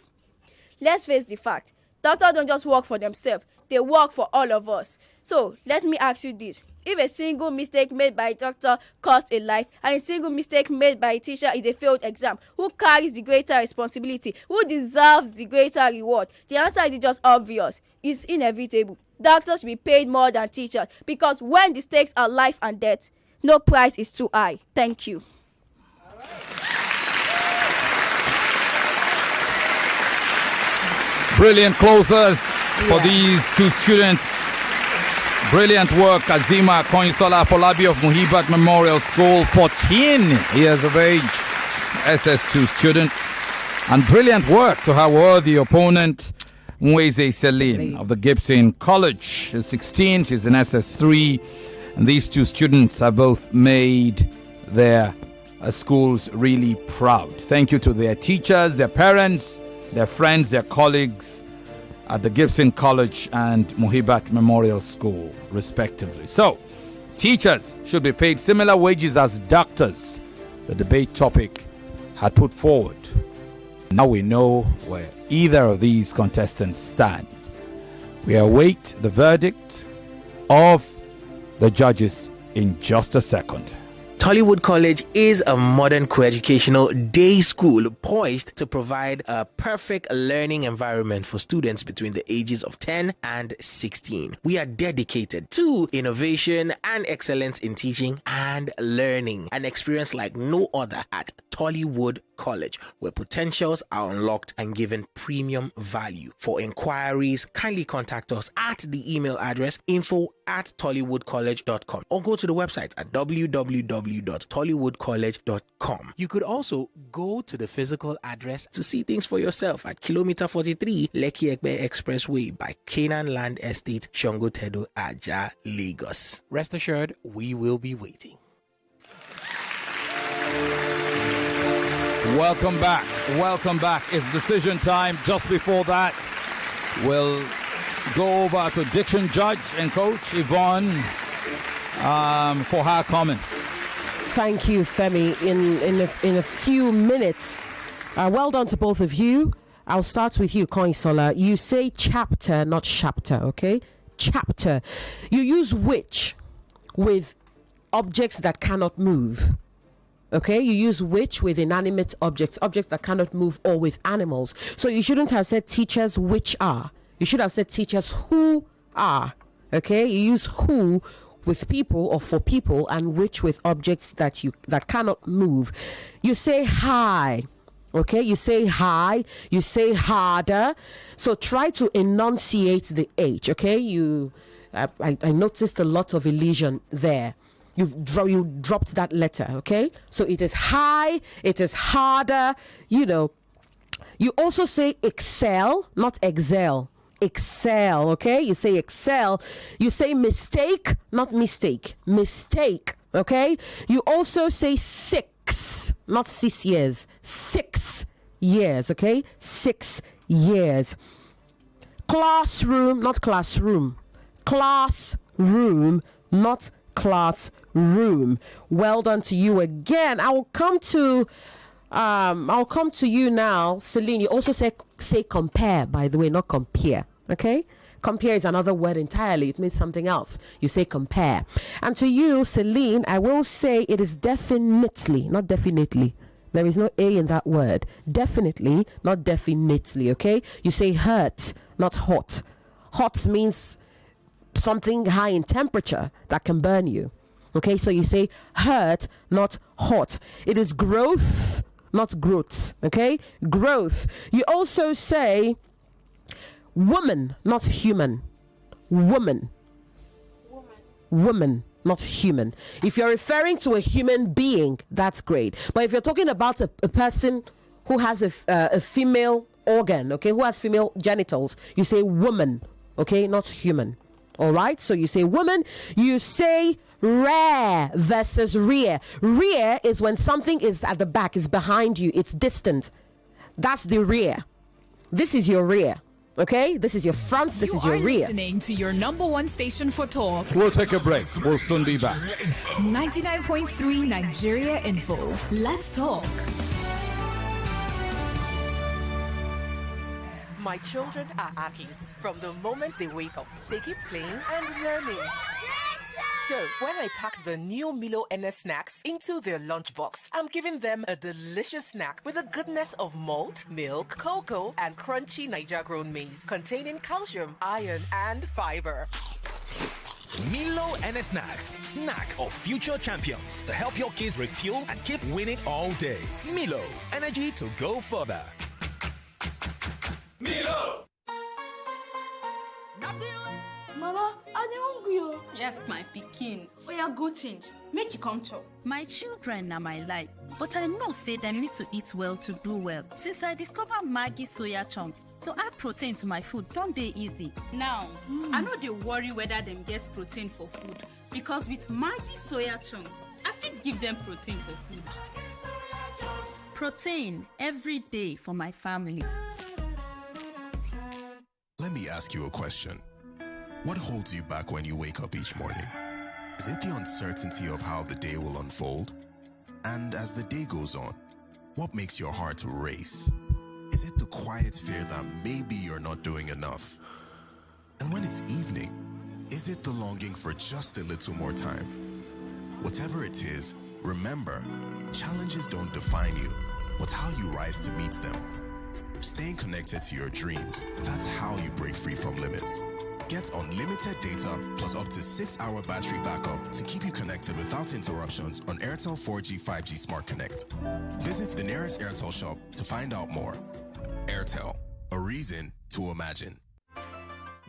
Let's face the fact. Doctors don't just work for themselves. They work for all of us. So, let me ask you this. If a single mistake made by a doctor costs a life and a single mistake made by a teacher is a failed exam, who carries the greater responsibility? Who deserves the greater reward? The answer is just obvious. It's inevitable. Doctors should be paid more than teachers because when the stakes are life and death, no price is too high. Thank you. Brilliant closers for these two students. Brilliant work, Azeemah Kanyinsola Afolabi of Muhibat Memorial School, 14 years of age, SS2 student. And brilliant work to her worthy opponent, Nwaeze Celine of the Gibson College. She's 16, she's in SS3. And these two students have both made their schools really proud. Thank you to their teachers, their parents, their friends, their colleagues at the Gibson College and Muhibat Memorial School, respectively. So, teachers should be paid similar wages as doctors, the debate topic had put forward. Now we know where either of these contestants stand. We await the verdict of the judges in just a second. Tollywood College is a modern co-educational day school poised to provide a perfect learning environment for students between the ages of 10 and 16. We are dedicated to innovation and excellence in teaching and learning, an experience like no other at Tollywood College, where potentials are unlocked and given premium value. For inquiries, kindly contact us at the email address info at tollywoodcollege.com or go to the website at www.tollywoodcollege.com. You could also go to the physical address to see things for yourself at Kilometer 43, Lekki Ekpe Expressway by Canaan Land Estate, Shongo Tedo, Aja, Lagos. Rest assured, we will be waiting. Welcome back. Welcome back. It's decision time. Just before that, we'll go over to Diction Judge and Coach Yvonne for her comments. Thank you, Femi. In a few minutes, well done to both of you. I'll start with you, Kanyinsola. You say chapter, not chapter, okay? Chapter. You use which with objects that cannot move. Okay, you use which with inanimate objects that cannot move, or with animals. So you shouldn't have said teachers which are. You should have said teachers who are. Okay, you use who with people or for people, and which with objects that cannot move. You say high. Okay, you say high, you say harder. So try to enunciate the H. Okay, I noticed a lot of elision there. You dropped that letter, okay? So it is high, it is harder, You also say excel, not excel. Excel, okay? You say excel. You say mistake, not mistake. Mistake, okay? You also say 6, not 6 years. 6 years, okay? 6 years. Classroom, not classroom. Classroom, not classroom. Well done to you again. I'll come to you now, Celine. You also say compare, by the way, not compare. Okay, compare is another word entirely. It means something else. You say compare. And to you, Celine, I will say it is definitely, not definitely. There is no A in that word. Definitely, not definitely. Okay, you say hurt, not hot. Hot means something high in temperature that can burn you. Okay, so you say hurt, not hot. It is growth, not growth. Okay, growth. You also say woman, not human. Woman, not human. If you're referring to a human being, that's great. But if you're talking about a person who has a female organ, okay, who has female genitals, you say woman, okay, not human. All right, so you say woman. You say rear versus rear. Rear is when something is at the back, is behind you, it's distant. That's the rear. This is your rear. Okay, this is your front, this is your rear. You are listening to your number one station for talk. We'll take a break. We'll soon be back. 99.3 Nigeria Info. Let's talk. My children are athletes. From the moment they wake up, they keep playing and learning. So when I pack the new Milo NS snacks into their lunchbox, I'm giving them a delicious snack with the goodness of malt, milk, cocoa, and crunchy Niger-grown maize containing calcium, iron, and fiber. Milo NS Snacks, snack of future champions to help your kids refuel and keep winning all day. Milo, energy to go further. Milo! Mama, are they hungry? Yes, my pikin. Oya, go change. Make you come chop. My children are my life, but I know say them need to eat well to do well. Since I discover Maggi soya chunks, so add protein to my food, don't they easy? Now, I know they worry whether them get protein for food, because with Maggi soya chunks, I fit give them protein for food. Protein every day for my family. Let me ask you a question. What holds you back when you wake up each morning? Is it the uncertainty of how the day will unfold? And as the day goes on, what makes your heart race? Is it the quiet fear that maybe you're not doing enough? And when it's evening, is it the longing for just a little more time? Whatever it is, remember, challenges don't define you, but how you rise to meet them. Staying connected to your dreams, that's how you break free from limits. Get unlimited data plus up to 6-hour battery backup to keep you connected without interruptions on Airtel 4G 5G Smart Connect. Visit the nearest Airtel shop to find out more. Airtel, a reason to imagine.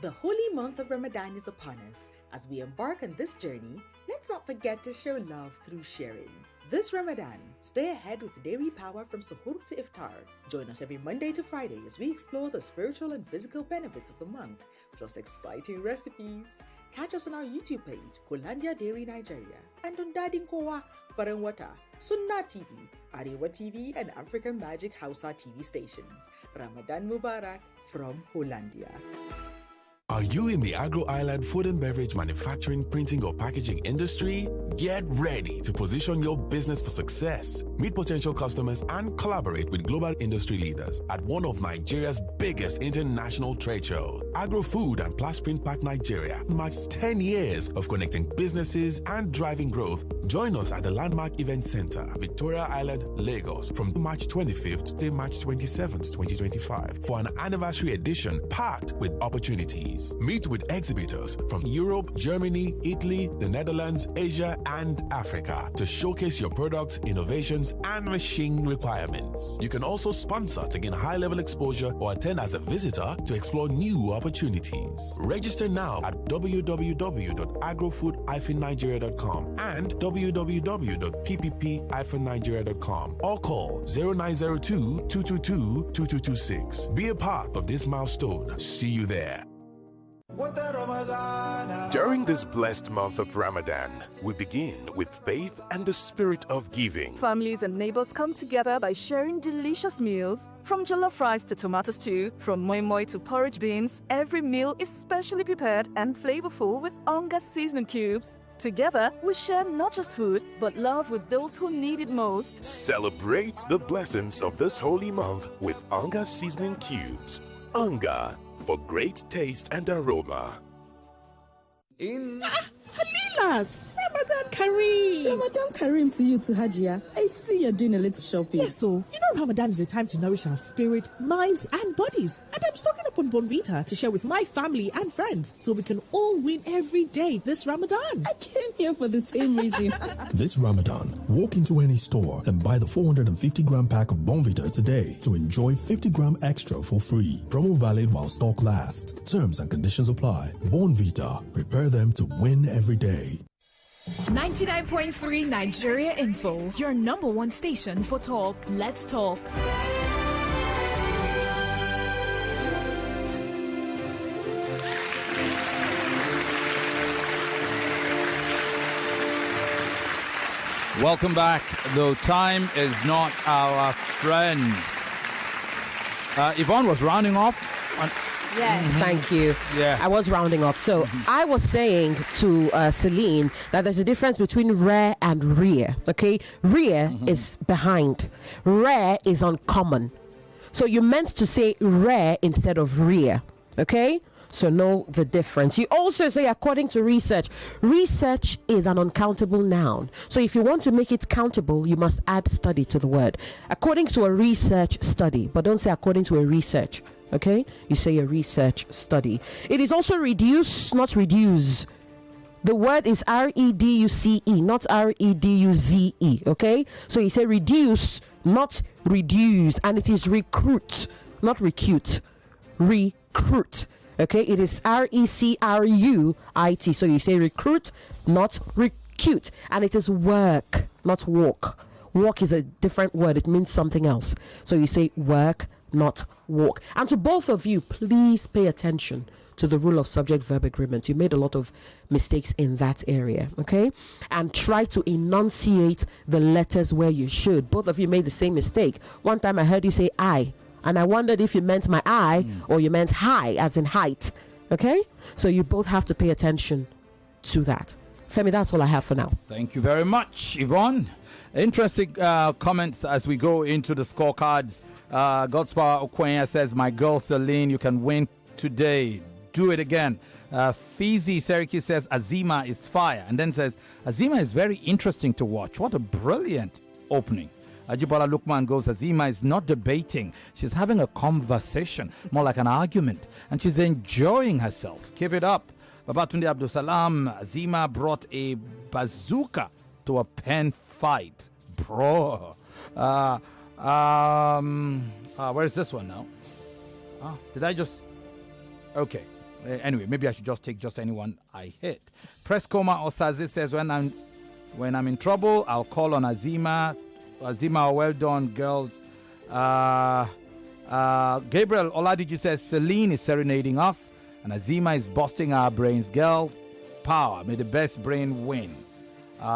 The holy month of Ramadan is upon us, As we embark on this journey, let's not forget to show love through sharing. This Ramadan, stay ahead with dairy power from suhoor to iftar. Join us every Monday to Friday as we explore the spiritual and physical benefits of the month, plus exciting recipes. Catch us on our YouTube page, Hollandia Dairy Nigeria, and on Dadin Kowa, Faranwata, Sunna TV, Arewa TV, and African Magic Hausa TV stations. Ramadan Mubarak from Hollandia. Are you in the agro-island food and beverage manufacturing, printing, or packaging industry? Get ready to position your business for success. Meet potential customers and collaborate with global industry leaders at one of Nigeria's biggest international trade shows. Agro-Food and Plasprint Pack Nigeria marks 10 years of connecting businesses and driving growth. Join us at the Landmark Event Center, Victoria Island, Lagos, from March 25th to March 27th, 2025, for an anniversary edition packed with opportunities. Meet with exhibitors from Europe, Germany, Italy, the Netherlands, Asia, and Africa to showcase your products, innovations, and machine requirements. You can also sponsor to gain high-level exposure or attend as a visitor to explore new opportunities. Register now at www.agrofood-nigeria.com and www.ppp-nigeria.com or call 0902-222-2226. Be a part of this milestone. See you there. During this blessed month of Ramadan, we begin with faith and the spirit of giving. Families and neighbors come together by sharing delicious meals. From jollof rice to tomato stew, from moi moi to porridge beans, every meal is specially prepared and flavorful with Onga seasoning cubes. Together, we share not just food, but love with those who need it most. Celebrate the blessings of this holy month with Onga seasoning cubes. Onga, for great taste and aroma. Halilas, Ramadan Kareem. Ramadan Kareem to you too, Hajia. I see you're doing a little shopping. Yes, so you know Ramadan is a time to nourish our spirit, minds, and bodies. And I'm stocking up on Bonvita to share with my family and friends so we can all win every day this Ramadan. I came here for the same reason. This Ramadan, walk into any store and buy the 450-gram pack of Bonvita today to enjoy 50 gram extra for free. Promo valid while stock lasts. Terms and conditions apply. Bonvita, prepare them to win every day. 99.3 Nigeria Info, your number one station for talk. Let's talk. Welcome back, though time is not our friend. Yvonne was rounding off on... Yeah. Thank you. Yeah. I was rounding off. So I was saying to Celine that there's a difference between rear and rear. Okay? Rear is behind. Rear is uncommon. So you meant to say rear instead of rear. Okay? So know the difference. You also say, according to research, research is an uncountable noun. So if you want to make it countable, you must add study to the word. According to a research study, but don't say according to a research. Okay? You say a research study. It is also reduce, not reduce. The word is R-E-D-U-C-E, not R-E-D-U-Z-E. Okay? So you say reduce, not reduce. And it is recruit, not recute. Recruit. Okay? It is R-E-C-R-U-I-T. So you say recruit, not recute. And it is work, not walk. Walk is a different word. It means something else. So you say work, not walk. And to both of you, please pay attention to the rule of subject-verb agreement. You made a lot of mistakes in that area, okay? And try to enunciate the letters where you should. Both of you made the same mistake. One time I heard you say I, and I wondered if you meant my eye or you meant high, as in height, okay? So you both have to pay attention to that. Femi, that's all I have for now. Thank you very much, Yvonne. Interesting comments as we go into the scorecards. God's Power Okon says, my girl Celine, you can win today. Do it again. Fizi Syracuse says, Azeemah is fire. And then says, Azeemah is very interesting to watch. What a brilliant opening. Ajibola Lukman goes, Azeemah is not debating. She's having a conversation, more like an argument. And she's enjoying herself. Keep it up. Babatunde Abdul Salam, Azeemah brought a bazooka to a pen fight. Bro. Where's this one now? Did I just... Okay. Anyway, maybe I should just take just anyone I hit. Prescoma Osaze says, when I'm in trouble, I'll call on Azeemah. Azeemah, well done, girls. Gabriel Oladiji says, Celine is serenading us, and Azeemah is busting our brains. Girls, power. May the best brain win.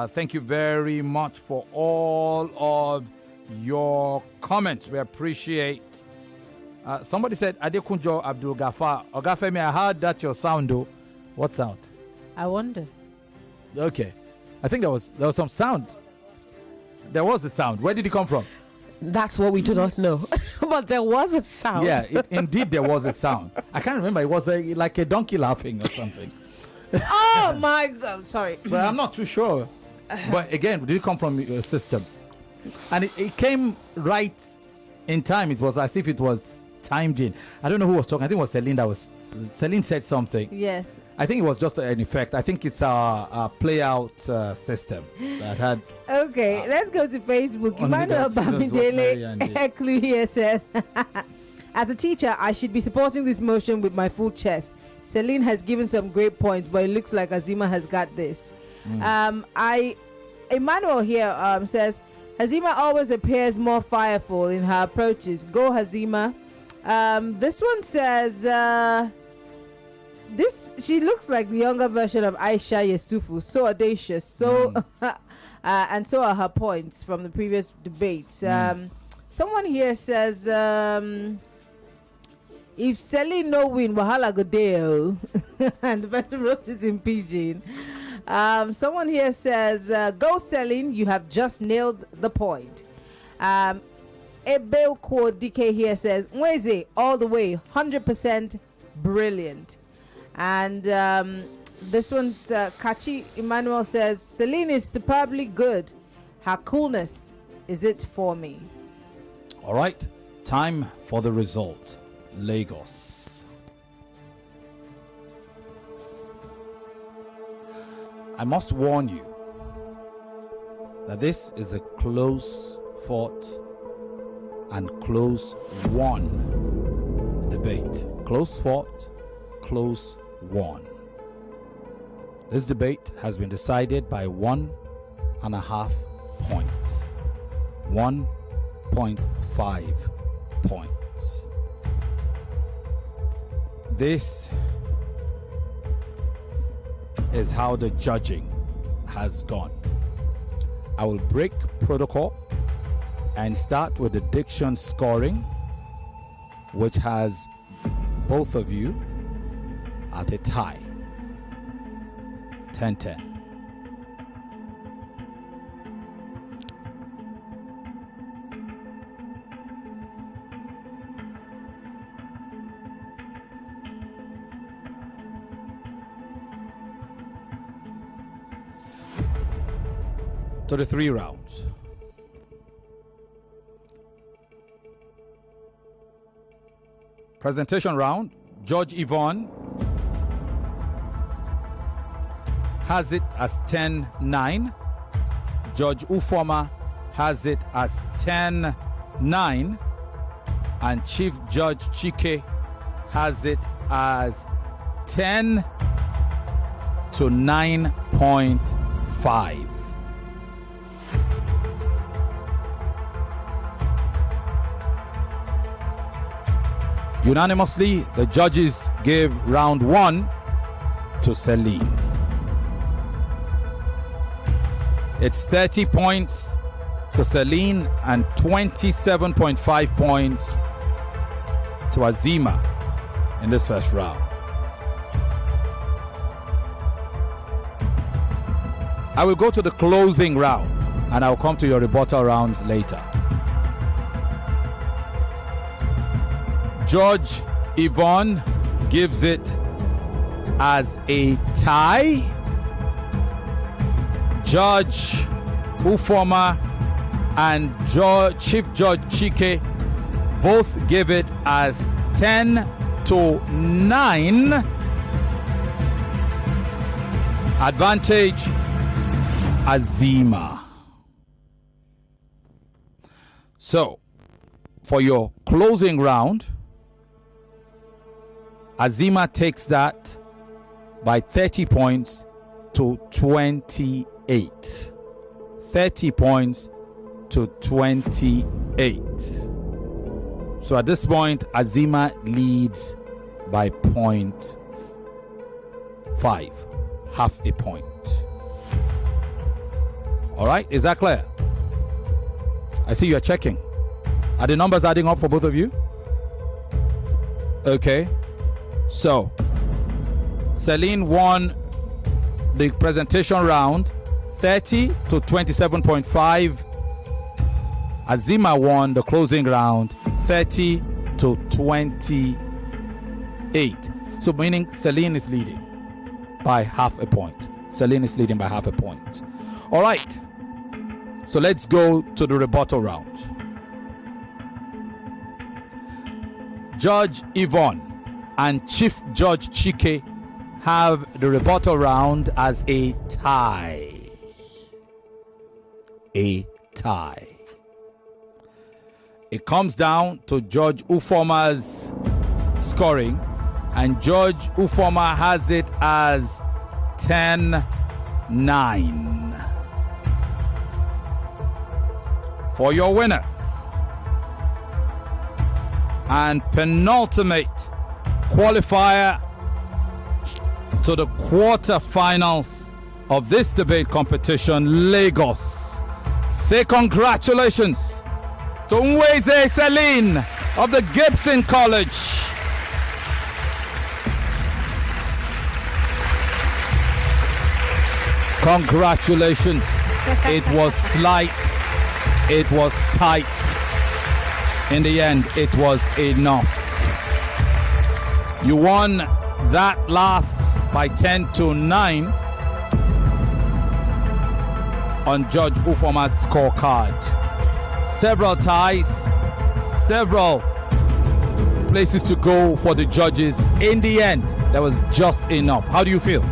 Thank you very much for all of your comments. We appreciate. Somebody said, Adekunjo Abdul Ghaffar. Ogafemi, I heard that your sound, though. What sound? I wonder. Okay. I think there was some sound. There was a sound. Where did it come from? That's what we do not know. But there was a sound. Yeah, indeed there was a sound. I can't remember. It was like a donkey laughing or something. Oh, my God. Sorry. But I'm not too sure. But again, did it come from your system? And it came right in time. It was as if it was timed in. I don't know who was talking. I think it was Celine Celine said something. Yes. I think it was just an effect. I think it's our play-out system that had... Okay, let's go to Facebook. Emmanuel Bamidele Eklu here says, as a teacher, I should be supporting this motion with my full chest. Celine has given some great points, but it looks like Azeemah has got this. Emmanuel here says, Azeemah always appears more fireful in her approaches. Go, Azeemah. This one says, she looks like the younger version of Aisha Yesufu, so audacious, so and so are her points from the previous debates. Someone here says, if Celine no win, wahala go deo. And the person wrote it in pidgin. Someone here says, go Celine, you have just nailed the point. Ebelko DK here says, Nwaeze, all the way, 100% brilliant. And this one, Kachi Emmanuel says, Celine is superbly good. Her coolness is it for me. All right, time for the result. Lagos. I must warn you that this is a close fought and close won debate. Close fought, close won. This debate has been decided by 1.5 points. 1.5 points. This is how the judging has gone. I will break protocol and start with the diction scoring, which has both of you at a tie. 10-10. To the 3 rounds. Presentation round. Judge Yvonne has it as 10-9. Judge Ufoma has it as 10-9. And Chief Judge Chike has it as 10 to 9.5. Unanimously, the judges gave round 1 to Celine. It's 30 points to Celine and 27.5 points to Azeemah in this first round. I will go to the closing round and I'll come to your rebuttal rounds later. Judge Yvonne gives it as a tie. Judge Ufoma and Chief Judge Chike both give it as 10 to 9. Advantage Azeemah. So, for your closing round, Azeemah takes that by 30 points to 28. 30 points to 28. So at this point, Azeemah leads by 0.5, half a point. All right, is that clear? I see you're checking. Are the numbers adding up for both of you? Okay. So, Celine won the presentation round 30 to 27.5. Azeemah won the closing round 30 to 28. So meaning Celine is leading by half a point. Celine is leading by half a point. All right. So let's go to the rebuttal round. Judge Yvonne and Chief Judge Chike have the rebuttal round as a tie. A tie. It comes down to Judge Ufoma's scoring, and Judge Ufoma has it as 10-9. For your winner and penultimate qualifier to the quarterfinals of this debate competition, Lagos. Say congratulations to Nwaeze Celine of the Gibson College. Congratulations. It was slight. It was tight. In the end, it was enough. You won that last by 10-9 on Judge Ufoma's scorecard. Several ties, several places to go for the judges. In the end, that was just enough. How do you feel?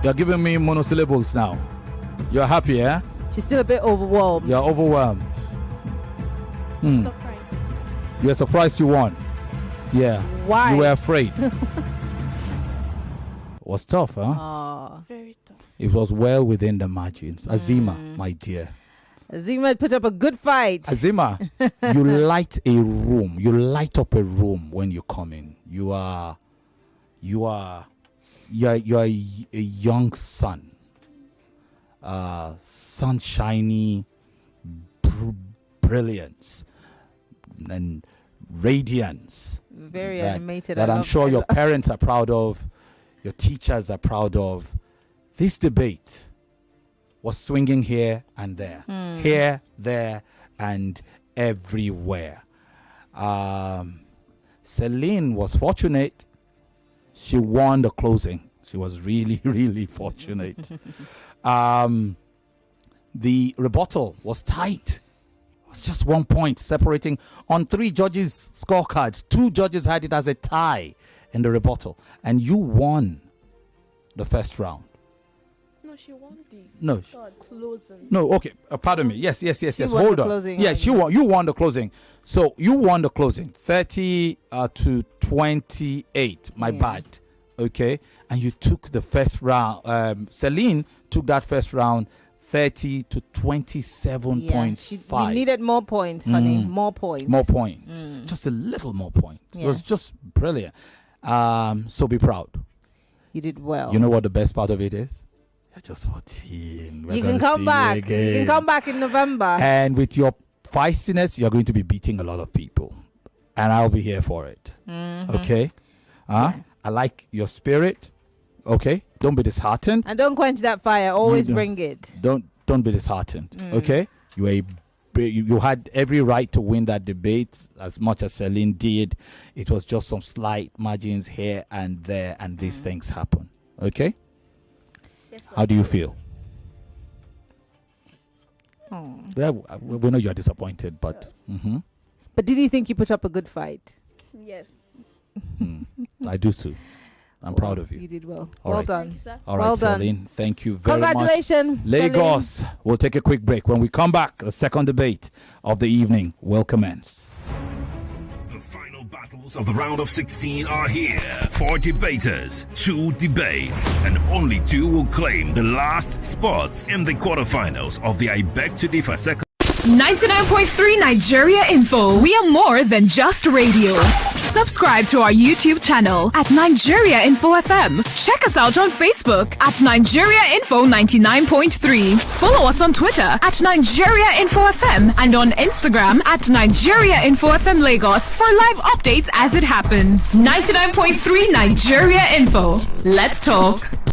You're giving me monosyllables now. You're happy, eh? She's still a bit overwhelmed. You're overwhelmed. Surprised. You're surprised you won. Yeah. Why? You were afraid. It was tough, huh? Very tough. It was well within the margins. Azeemah, my dear. Azeemah put up a good fight. Azeemah, you light a room. You light up a room when you come in. You are a young sun. Sunshiny brilliance and radiance. Very animated. That I'm sure your parents are proud of, your teachers are proud of. This debate was swinging here and there. Here, there, and everywhere. Celine was fortunate. She won the closing. She was really, really fortunate. The rebuttal was tight. It was just 1 point separating on 3 judges' scorecards. 2 judges had it as a tie in the rebuttal. And you won the first round. No, she won the closing. No, okay. Pardon me. Yes. Hold on. Closing, yeah, you won the closing. So you won the closing. 30 to 28. My bad. Okay. And you took the first round. Celine took that first round 30 to 27.5. You needed more points, honey. More points. More points. Just a little more points. Yeah. It was just brilliant. So be proud. You did well. You know what the best part of it is? You're just 14. You can come back. You can come back in November. And with your feistiness, you're going to be beating a lot of people. And I'll be here for it. Okay? Yeah. I like your spirit. Okay? Don't be disheartened. And don't quench that fire. Always bring it. Don't be disheartened. Okay? You had every right to win that debate as much as Celine did. It was just some slight margins here and there, and these things happen. Okay? Yes, sir. How do you feel? We know you're disappointed, but... But did you think you put up a good fight? Yes. I do too. I'm proud of you. You did well. Well done. Thank you, sir. All right, well done. Celine. Thank you very much. Congratulations, Lagos. Celine. We'll take a quick break. When we come back, the second debate of the evening will commence. The final battles of the round of 16 are here. 4 debaters, 2 debates, and only 2 will claim the last spots in the quarterfinals of the I Beg to Differ second. 99.3 Nigeria Info. We are more than just radio. Subscribe to our YouTube channel at Nigeria Info FM. Check us out on Facebook at Nigeria Info 99.3. Follow us on Twitter at Nigeria Info FM and on Instagram at Nigeria Info FM Lagos for live updates as it happens. 99.3 Nigeria Info. Let's talk.